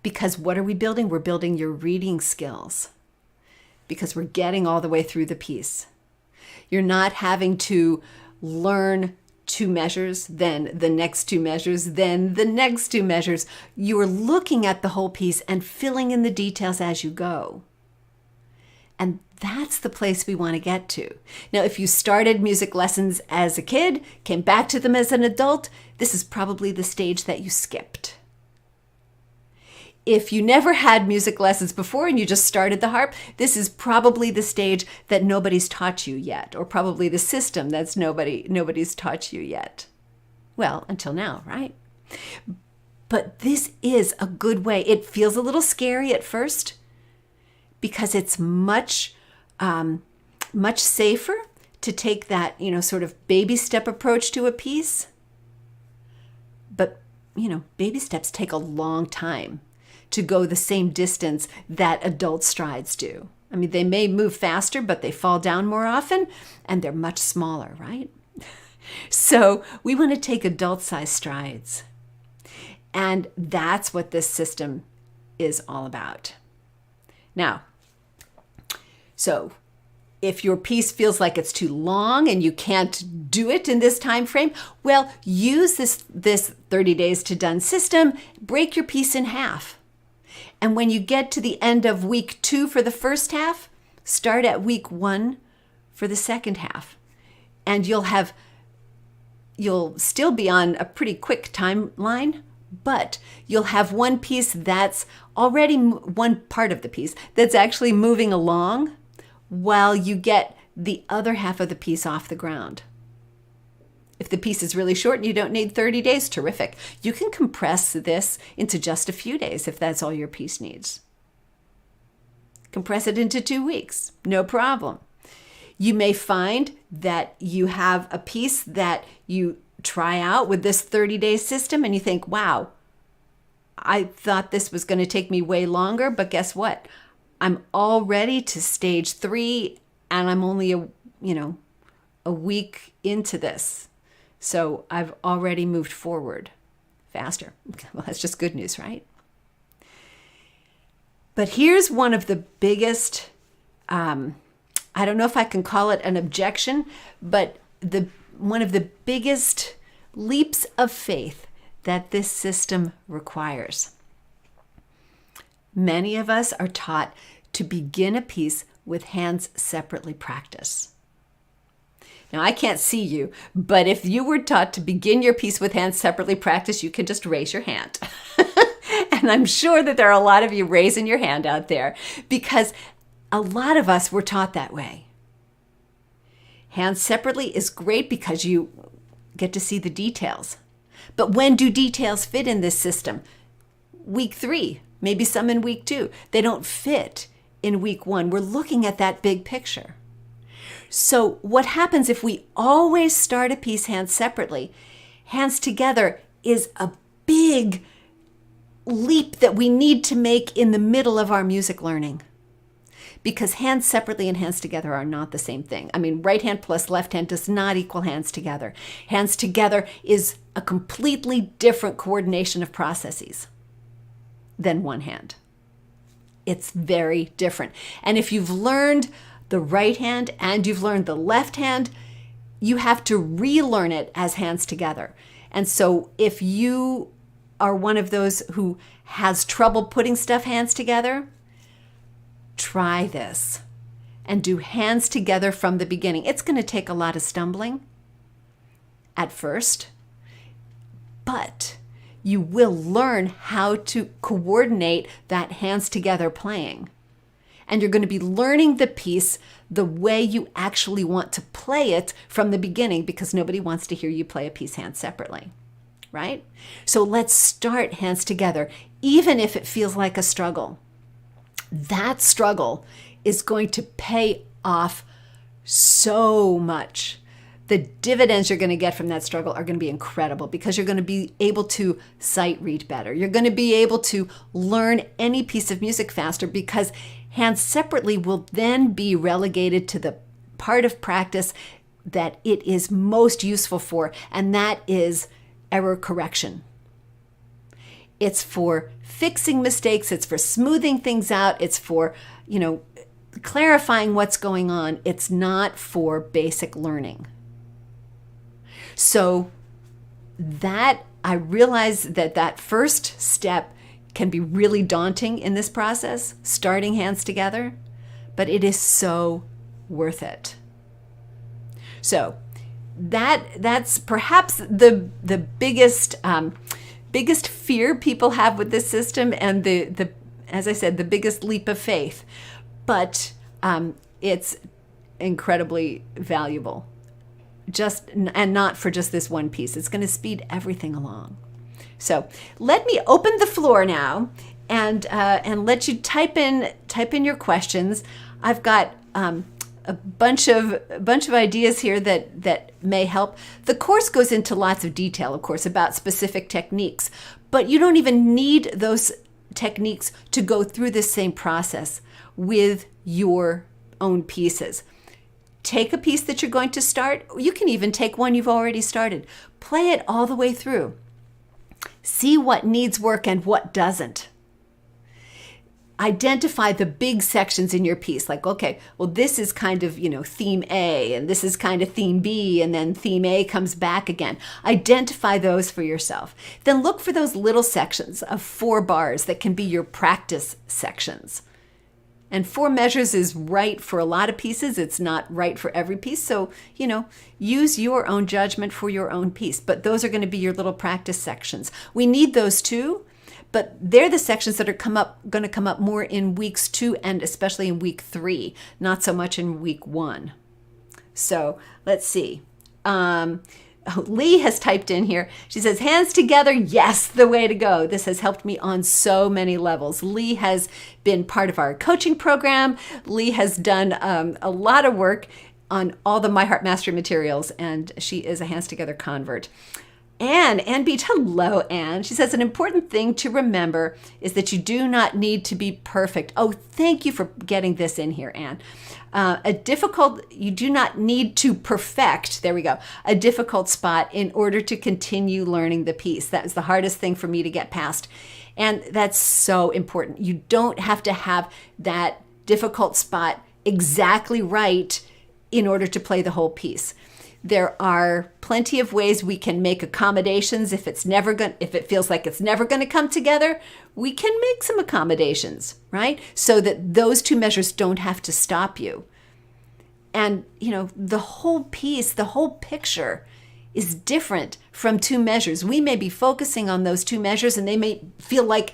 Because what are we building? We're building your reading skills, because we're getting all the way through the piece. You're not having to learn 2 measures, then the next 2 measures, then the next 2 measures. You're looking at the whole piece and filling in the details as you go. And that's the place we want to get to. Now, if you started music lessons as a kid, came back to them as an adult, this is probably the stage that you skipped. If you never had music lessons before and you just started the harp, this is probably the stage that nobody's taught you yet, or probably the system that's nobody's taught you yet. Well, until now, right? But this is a good way. It feels a little scary at first because it's much safer to take that, sort of baby step approach to a piece. But, baby steps take a long time to go the same distance that adult strides do. I mean, they may move faster, but they fall down more often, and they're much smaller, right? So we want to take adult-sized strides. And that's what this system is all about. Now, so if your piece feels like it's too long and you can't do it in this time frame, well, use this 30 days to done system. Break your piece in half. And when you get to the end of week 2 for the first half, start at week 1 for the second half. And you'll still be on a pretty quick timeline, but you'll have one piece that's already, one part of the piece that's actually moving along while you get the other half of the piece off the ground. If the piece is really short and you don't need 30 days, terrific. You can compress this into just a few days if that's all your piece needs. Compress it into 2 weeks, no problem. You may find that you have a piece that you try out with this 30-day system and you think, wow, I thought this was going to take me way longer, but guess what? I'm already to stage 3 and I'm only a week into this. So I've already moved forward faster. Well, that's just good news, right? But here's one of the biggest, I don't know if I can call it an objection, but one of the biggest leaps of faith that this system requires. Many of us are taught to begin a piece with hands separately practice. Now, I can't see you, but if you were taught to begin your piece with hands separately practice, you can just raise your hand. And I'm sure that there are a lot of you raising your hand out there because a lot of us were taught that way. Hands separately is great because you get to see the details. But when do details fit in this system? Week 3, maybe some in week 2. They don't fit in week 1. We're looking at that big picture. So what happens if we always start a piece hands separately? Hands together is a big leap that we need to make in the middle of our music learning. Because hands separately and hands together are not the same thing. I mean, right hand plus left hand does not equal hands together. Hands together is a completely different coordination of processes than one hand. It's very different. And if you've learned the right hand and you've learned the left hand, you have to relearn it as hands together. And so if you are one of those who has trouble putting stuff hands together, try this and do hands together from the beginning. It's going to take a lot of stumbling at first, but you will learn how to coordinate that hands together playing. And you're going to be learning the piece the way you actually want to play it from the beginning, because nobody wants to hear you play a piece hands separately, right? So let's start hands together, even if it feels like a struggle. That struggle is going to pay off so much. The dividends you're going to get from that struggle are going to be incredible, because you're going to be able to sight read better. You're going to be able to learn any piece of music faster, because hands separately will then be relegated to the part of practice that it is most useful for, and that is error correction. It's for fixing mistakes. It's for smoothing things out. It's for, clarifying what's going on. It's not for basic learning. So that I realize that first step can be really daunting in this process, starting hands together, but it is so worth it. So that's perhaps the biggest fear people have with this system, and the as I said, the biggest leap of faith. But it's incredibly valuable. And not for just this one piece. It's going to speed everything along. So let me open the floor now and let you type in your questions. I've got a bunch of ideas here that may help. The course goes into lots of detail, of course, about specific techniques, but you don't even need those techniques to go through this same process with your own pieces. Take a piece that you're going to start. You can even take one you've already started. Play it all the way through. See what needs work and what doesn't. Identify the big sections in your piece. Like, okay, well, this is kind of, theme A, and this is kind of theme B, and then theme A comes back again. Identify those for yourself. Then look for those little sections of 4 bars that can be your practice sections. And 4 measures is right for a lot of pieces. It's not right for every piece. So, use your own judgment for your own piece. But those are going to be your little practice sections. We need those too, but they're the sections that are going to come up more in weeks 2 and especially in week 3, not so much in week 1. So let's see. Lee has typed in here. She says, hands together, yes, the way to go. This has helped me on so many levels. Lee has been part of our coaching program. Lee has done a lot of work on all the My Harp Mastery materials, and she is a hands together convert. Ann Beach, hello, Ann. She says, an important thing to remember is that you do not need to be perfect. Oh, thank you for getting this in here, Ann. You do not need to perfect, there we go, a difficult spot in order to continue learning the piece. That was the hardest thing for me to get past. And that's so important. You don't have to have that difficult spot exactly right in order to play the whole piece. There are plenty of ways we can make accommodations. If it feels like it's never going to come together, we can make some accommodations, right? So that those 2 measures don't have to stop you. And, the whole piece, the whole picture is different from 2 measures. We may be focusing on those 2 measures, and they may feel like,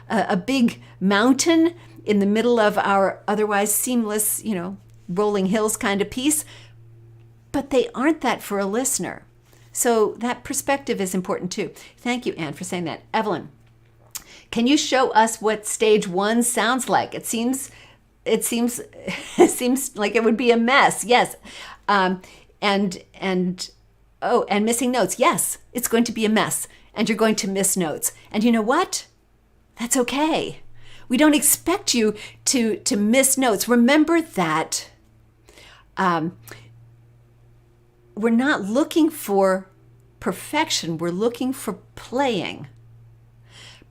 a big mountain in the middle of our otherwise seamless, rolling hills kind of piece. But they aren't that for a listener. So that perspective is important too. Thank you, Anne, for saying that. Evelyn, can you show us what stage 1 sounds like? It seems like it would be a mess. Yes. And missing notes. Yes, it's going to be a mess, and you're going to miss notes. And you know what? That's okay. We don't expect you to miss notes. Remember that we're not looking for perfection. We're looking for playing.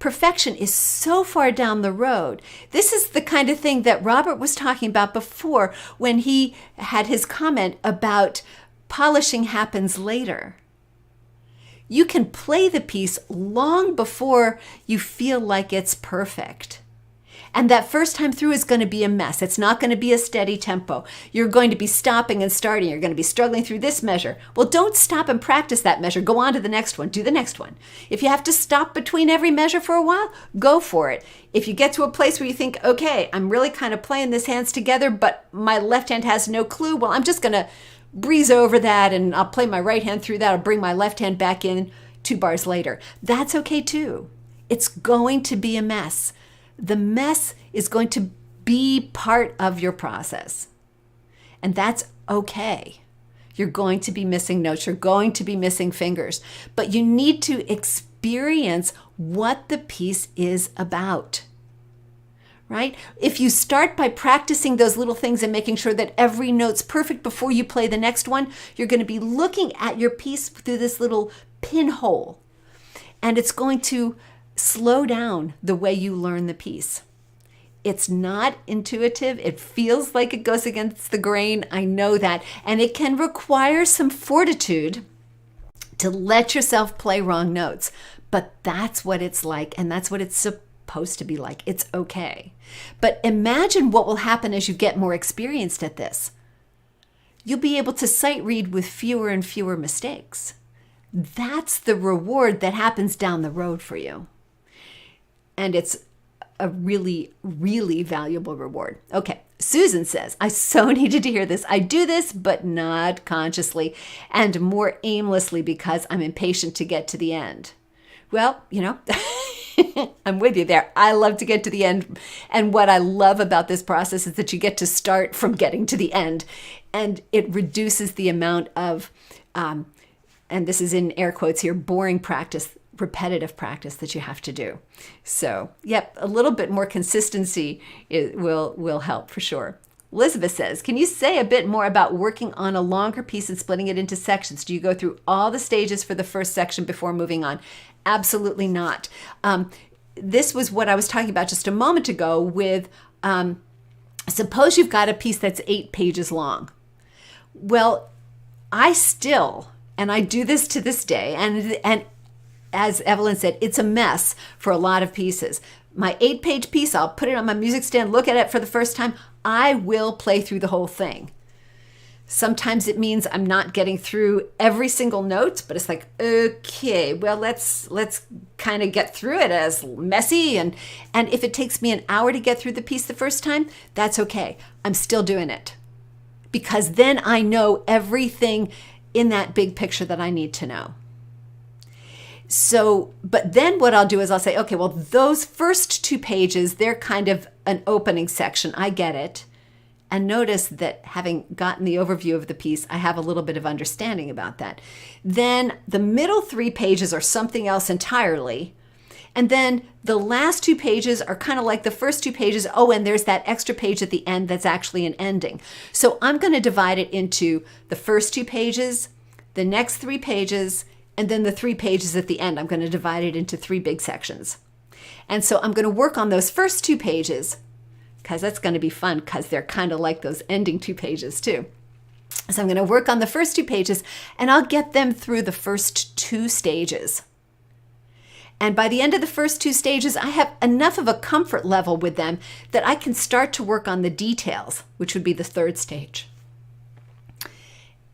Perfection is so far down the road. This is the kind of thing that Robert was talking about before when he had his comment about polishing happens later. You can play the piece long before you feel like it's perfect. And that first time through is going to be a mess. It's not going to be a steady tempo. You're going to be stopping and starting. You're going to be struggling through this measure. Well, don't stop and practice that measure. Go on to the next one. Do the next one. If you have to stop between every measure for a while, go for it. If you get to a place where you think, okay, I'm really kind of playing this hands together, but my left hand has no clue, well, I'm just going to breeze over that and I'll play my right hand through that. I'll bring my left hand back in 2 bars later. That's okay too. It's going to be a mess. The mess is going to be part of your process. And that's okay. You're going to be missing notes. You're going to be missing fingers. But you need to experience what the piece is about. Right? If you start by practicing those little things and making sure that every note's perfect before you play the next one, you're going to be looking at your piece through this little pinhole. And it's going to slow down the way you learn the piece. It's not intuitive. It feels like it goes against the grain. I know that. And it can require some fortitude to let yourself play wrong notes. But that's what it's like, and that's what it's supposed to be like. It's okay. But imagine what will happen as you get more experienced at this. You'll be able to sight read with fewer and fewer mistakes. That's the reward that happens down the road for you. And it's a really, really valuable reward. Okay, Susan says, I so needed to hear this. I do this, but not consciously and more aimlessly because I'm impatient to get to the end. Well, I'm with you there. I love to get to the end. And what I love about this process is that you get to start from getting to the end. And it reduces the amount of, and this is in air quotes here, boring practice, repetitive practice that you have to do. So, yep, a little bit more consistency will help for sure. Elizabeth says, can you say a bit more about working on a longer piece and splitting it into sections? Do you go through all the stages for the first section before moving on? Absolutely not. This was what I was talking about just a moment ago with, suppose you've got a piece that's 8 pages long. Well, I do this to this day, and as Evelyn said, it's a mess for a lot of pieces. My 8-page piece, I'll put it on my music stand, look at it for the first time. I will play through the whole thing. Sometimes it means I'm not getting through every single note, but it's like, okay, well, let's kind of get through it as messy. And if it takes me an hour to get through the piece the first time, that's okay. I'm still doing it. Because then I know everything in that big picture that I need to know. So, but then what I'll do is I'll say, okay, well, those first 2 pages, they're kind of an opening section. I get it. And notice that having gotten the overview of the piece, I have a little bit of understanding about that. Then the middle 3 pages are something else entirely. And then the last 2 pages are kind of like the first 2 pages. Oh, and there's that extra page at the end that's actually an ending. So I'm going to divide it into the first 2 pages, the next 3 pages, and then the 3 pages at the end. I'm going to divide it into 3 big sections. And so I'm going to work on those first 2 pages because that's going to be fun because they're kind of like those ending 2 pages too. So I'm going to work on the first 2 pages and I'll get them through the first 2 stages. And by the end of the first 2 stages, I have enough of a comfort level with them that I can start to work on the details, which would be the 3rd stage.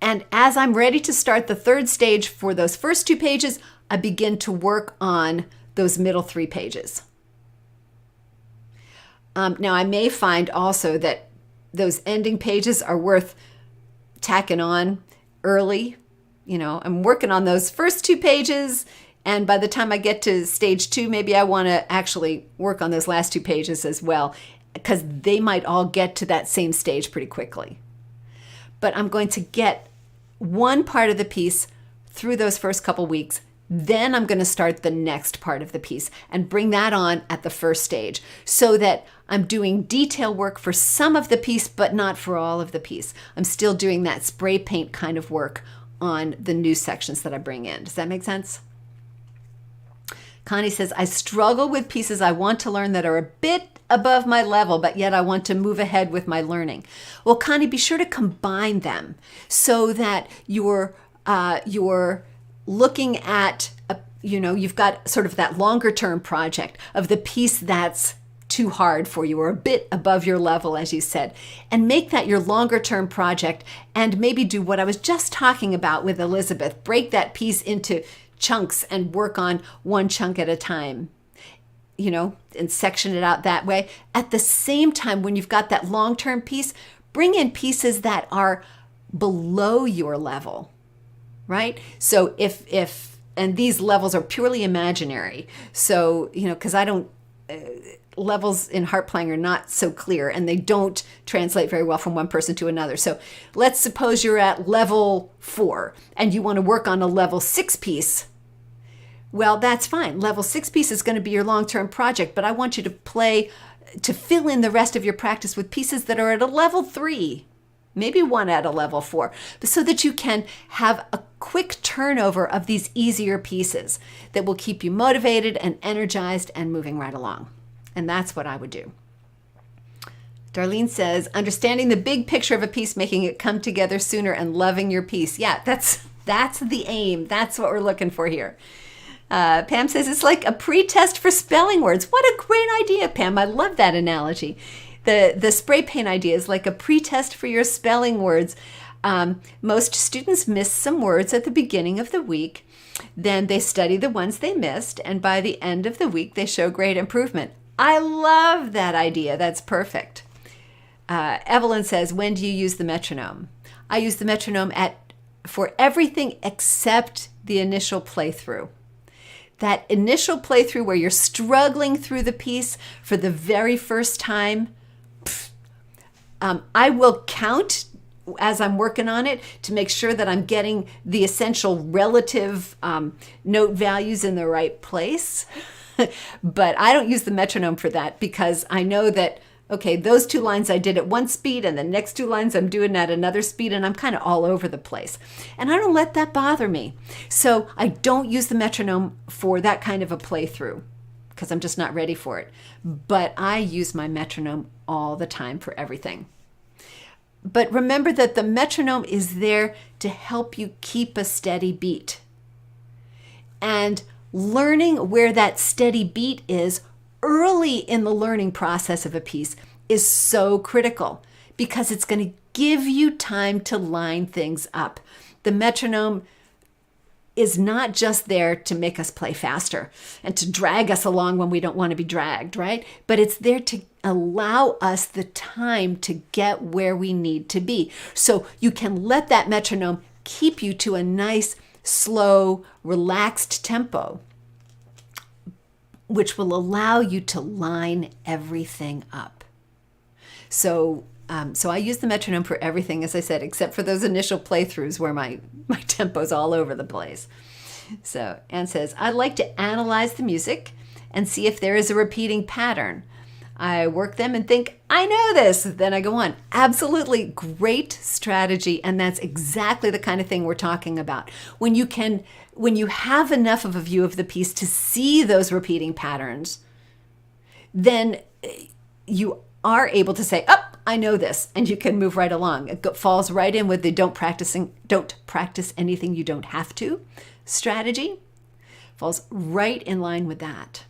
And as I'm ready to start the 3rd stage for those first 2 pages, I begin to work on those middle 3 pages. Now, I may find also that those ending pages are worth tacking on early. I'm working on those first 2 pages, and by the time I get to stage 2, maybe I want to actually work on those last 2 pages as well, because they might all get to that same stage pretty quickly. But I'm going to get one part of the piece through those first couple weeks. Then I'm going to start the next part of the piece and bring that on at the first stage so that I'm doing detail work for some of the piece, but not for all of the piece. I'm still doing that spray paint kind of work on the new sections that I bring in. Does that make sense? Connie says, I struggle with pieces I want to learn that are a bit above my level, but yet I want to move ahead with my learning. Well, Connie, be sure to combine them so that you're looking at, you've got sort of that longer term project of the piece that's too hard for you or a bit above your level, as you said, and make that your longer term project, and maybe do what I was just talking about with Elizabeth. Break that piece into chunks and work on one chunk at a time, and section it out that way. At the same time, when you've got that long-term piece, bring in pieces that are below your level, right? So and these levels are purely imaginary. So, because I don't, levels in harp playing are not so clear, and they don't translate very well from one person to another. So let's suppose you're at level 4 and you want to work on a level 6 piece. Well, that's fine. Level 6 piece is going to be your long-term project, but I want you to fill in the rest of your practice with pieces that are at a level 3, maybe one at a level 4, so that you can have a quick turnover of these easier pieces that will keep you motivated and energized and moving right along. And that's what I would do. Darlene says, understanding the big picture of a piece, making it come together sooner, and loving your piece. Yeah, that's the aim. That's what we're looking for here. Pam says it's like a pre-test for spelling words. What a great idea, Pam. I love that analogy. The spray paint idea is like a pre-test for your spelling words. Most students miss some words at the beginning of the week. Then they study the ones they missed, and by the end of the week, they show great improvement. I love that idea. That's perfect. Evelyn says, when do you use the metronome? I use the metronome for everything except the initial playthrough. That initial playthrough where you're struggling through the piece for the very first time, I will count as I'm working on it to make sure that I'm getting the essential relative note values in the right place. But I don't use the metronome for that, because I know that, okay, those 2 lines I did at one speed, and the next 2 lines I'm doing at another speed, and I'm kind of all over the place. And I don't let that bother me. So I don't use the metronome for that kind of a playthrough, because I'm just not ready for it. But I use my metronome all the time for everything. But remember that the metronome is there to help you keep a steady beat. And learning where that steady beat is early in the learning process of a piece is so critical, because it's going to give you time to line things up. The metronome is not just there to make us play faster and to drag us along when we don't want to be dragged, right? But it's there to allow us the time to get where we need to be. So you can let that metronome keep you to a nice, slow, relaxed tempo, which will allow you to line everything up. So I use the metronome for everything, as I said, except for those initial playthroughs where my tempo's all over the place. So Anne says, I'd like to analyze the music and see if there is a repeating pattern. I work them and think, I know this. Then I go on. Absolutely great strategy. And that's exactly the kind of thing we're talking about. When you have enough of a view of the piece to see those repeating patterns, then you are able to say, oh, I know this, and you can move right along. It falls right in with the don't practice anything you don't have to strategy. Falls right in line with that.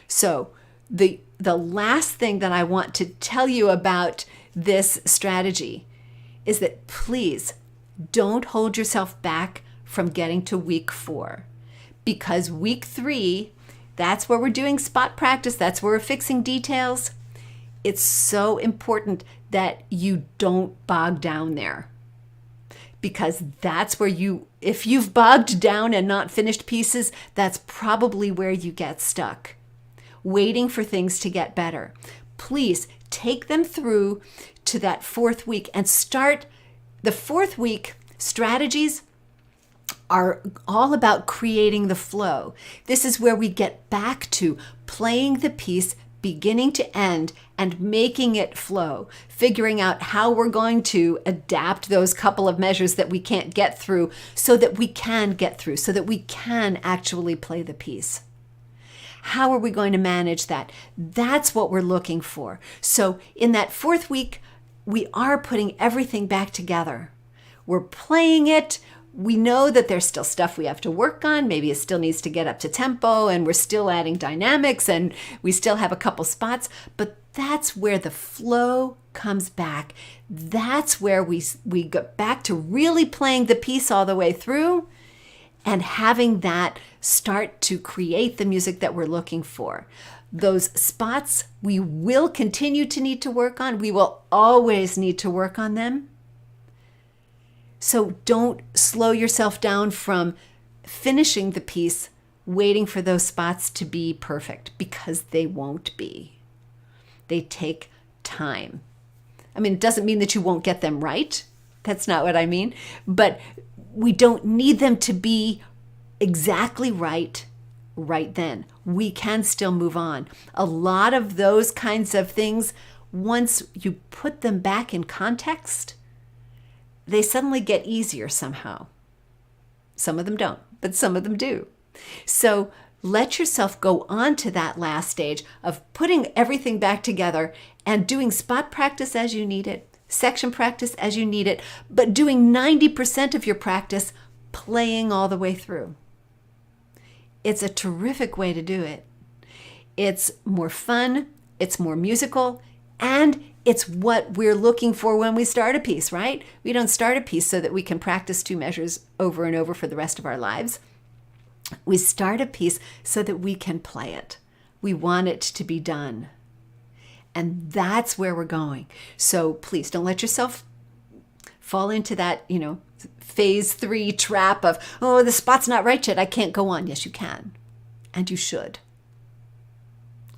So the last thing that I want to tell you about this strategy is that please don't hold yourself back from getting to week 4, because week 3, that's where we're doing spot practice. That's where we're fixing details. It's so important that you don't bog down there, because that's where if you've bogged down and not finished pieces, that's probably where you get stuck, waiting for things to get better. Please take them through to that 4th week and start the 4th week. Strategies are all about creating the flow. This is where we get back to playing the piece beginning to end and making it flow, figuring out how we're going to adapt those couple of measures that we can't get through so that we can get through, so that we can actually play the piece. How are we going to manage that? That's what we're looking for. So in that 4th week, we are putting everything back together. We're playing it. we know that there's still stuff we have to work on. Maybe it still needs to get up to tempo, and we're still adding dynamics, and we still have a couple spots, but that's where the flow comes back. That's where we get back to really playing the piece all the way through and having that start to create the music that we're looking for. Those spots we will continue to need to work on. We will always need to work on them. So don't slow yourself down from finishing the piece, waiting for those spots to be perfect, because they won't be. They take time. I mean, it doesn't mean that you won't get them right. That's not what I mean. But we don't need them to be exactly right then. We can still move on. A lot of those kinds of things, once you put them back in context, they suddenly get easier somehow. Some of them don't, but some of them do. So let yourself go on to that last stage of putting everything back together and doing spot practice as you need it, section practice as you need it, but doing 90% of your practice playing all the way through. It's a terrific way to do it. It's more fun, it's more musical, and it's what we're looking for when we start a piece, right? We don't start a piece so that we can practice 2 measures over and over for the rest of our lives. We start a piece so that we can play it. We want it to be done. And that's where we're going. So please don't let yourself fall into that, phase 3 trap of, oh, the spot's not right yet, I can't go on. Yes, you can. And you should.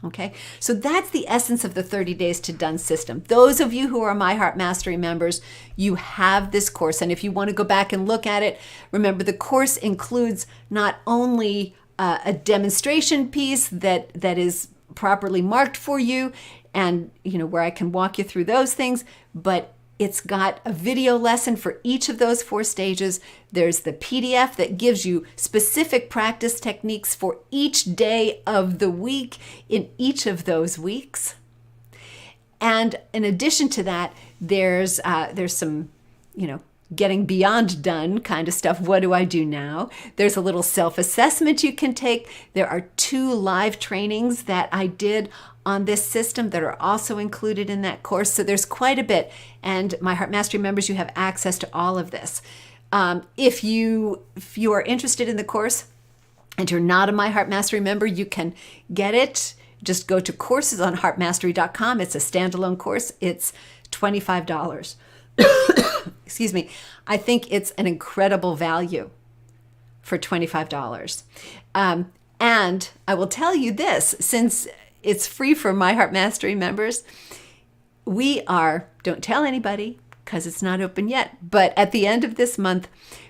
Okay, so that's the essence of the 30 Days to Done system. Those of you who are my Harp Mastery members, you have this course. And if you want to go back and look at it, remember the course includes not only a demonstration piece that is properly marked for you and, where I can walk you through those things, but it's got a video lesson for each of those 4 stages. There's the PDF that gives you specific practice techniques for each day of the week in each of those weeks. And in addition to that, there's some, getting beyond done kind of stuff. What do I do now? There's a little self-assessment you can take. There are 2 live trainings that I did on this system that are also included in that course. So there's quite a bit. And my Harp Mastery members, you have access to all of this. If you are interested in the course and you're not a My Harp Mastery member, you can get it. Just go to courses on harpmastery.com. It's a standalone course. It's $25. Excuse me. I think it's an incredible value for $25. And I will tell you this, since it's free for My Harp Mastery members, don't tell anybody because it's not open yet, but at the end of this month,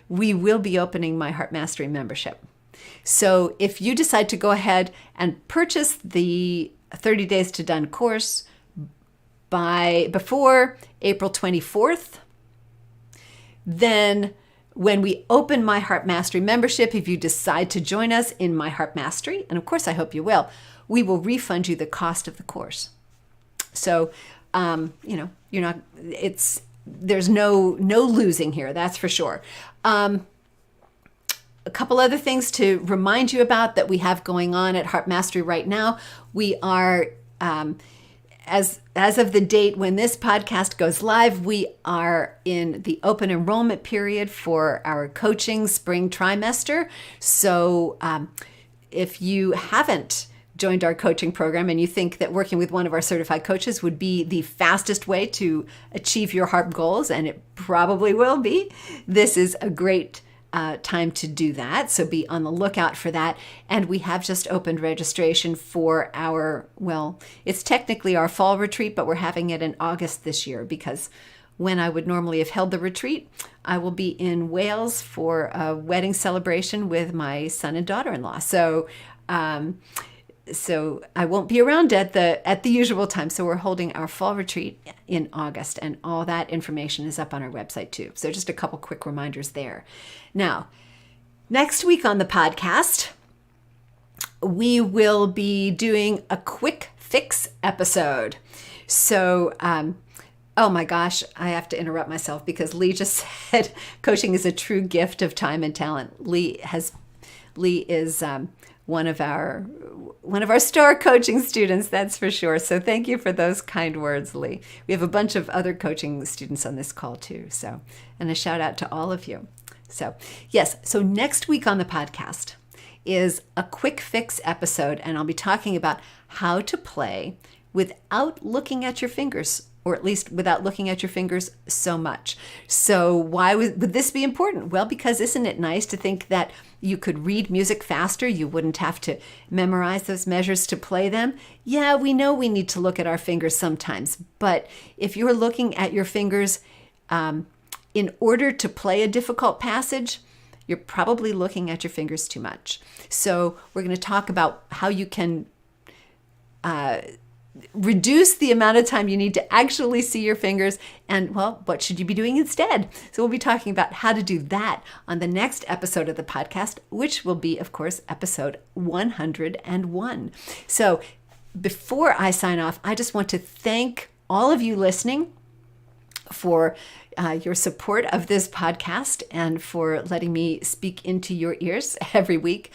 we will be opening My Harp Mastery membership. So if you decide to go ahead and purchase the 30 Days to Done course before April 24th, then when we open My Harp Mastery membership, if you decide to join us in My Harp Mastery, and of course I hope you will, we will refund you the cost of the course. So, there's no losing here, that's for sure. A couple other things to remind you about that we have going on at Harp Mastery right now. We are, as of the date when this podcast goes live, we are in the open enrollment period for our coaching spring trimester. So if you haven't joined our coaching program and you think that working with one of our certified coaches would be the fastest way to achieve your harp goals, and it probably will be, this is a great time to do that. So be on the lookout for that. And we have just opened registration for it's technically our fall retreat, but we're having it in August this year because when I would normally have held the retreat, I will be in Wales for a wedding celebration with my son and daughter-in-law. So I won't be around at the usual time. So we're holding our fall retreat in August, and all that information is up on our website too. So just a couple quick reminders there. Now, next week on the podcast, we will be doing a quick fix episode. So Oh my gosh, I have to interrupt myself because Lee just said coaching is a true gift of time and talent. Lee is one of our star coaching students, that's for sure. So thank you for those kind words, Lee. We have a bunch of other coaching students on this call too. So, and a shout out to all of you. So yes, so next week on the podcast is a quick fix episode, and I'll be talking about how to play without looking at your fingers, or at least without looking at your fingers so much. So why would this be important? Well, because isn't it nice to think that you could read music faster? You wouldn't have to memorize those measures to play them. Yeah, we know we need to look at our fingers sometimes, but if you're looking at your fingers in order to play a difficult passage, you're probably looking at your fingers too much. So we're going to talk about how you can reduce the amount of time you need to actually see your fingers, and well, what should you be doing instead? So we'll be talking about how to do that on the next episode of the podcast, which will be, of course, episode 101. So before I sign off, I just want to thank all of you listening for your support of this podcast and for letting me speak into your ears every week.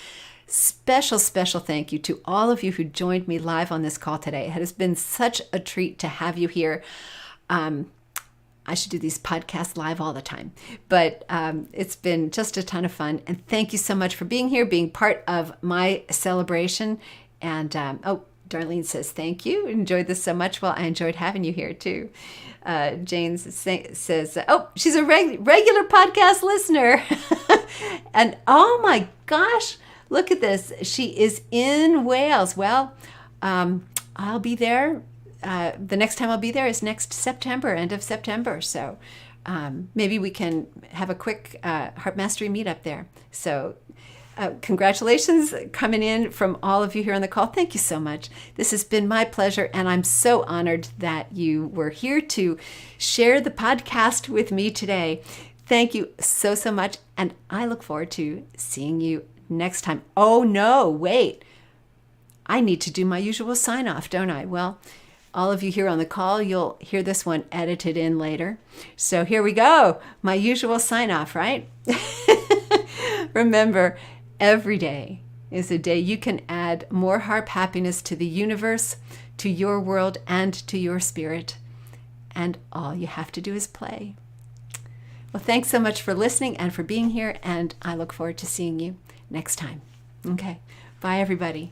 Special thank you to all of you who joined me live on this call today. It has been such a treat to have you here. I should do these podcasts live all the time, but it's been just a ton of fun. And thank you so much for being here, being part of my celebration. And Darlene says, thank you. Enjoyed this so much. Well, I enjoyed having you here too. Jane says, oh, she's a regular podcast listener. And oh my gosh, look at this. She is in Wales. Well, I'll be there. The next time I'll be there is next September, end of September. So maybe we can have a quick Harp Mastery meetup there. So congratulations coming in from all of you here on the call. Thank you so much. This has been my pleasure, and I'm so honored that you were here to share the podcast with me today. Thank you so much, and I look forward to seeing you next time. Oh no, wait. I need to do my usual sign off, don't I? Well, all of you here on the call, you'll hear this one edited in later. So here we go. My usual sign off, right? Remember, every day is a day you can add more harp happiness to the universe, to your world, and to your spirit. And all you have to do is play. Well, thanks so much for listening and for being here, and I look forward to seeing you next time. Okay. Bye, everybody.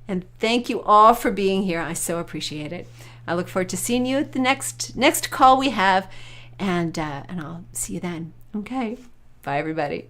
And thank you all for being here. I so appreciate it. I look forward to seeing you at the next call we have, and I'll see you then. Okay. Bye, everybody.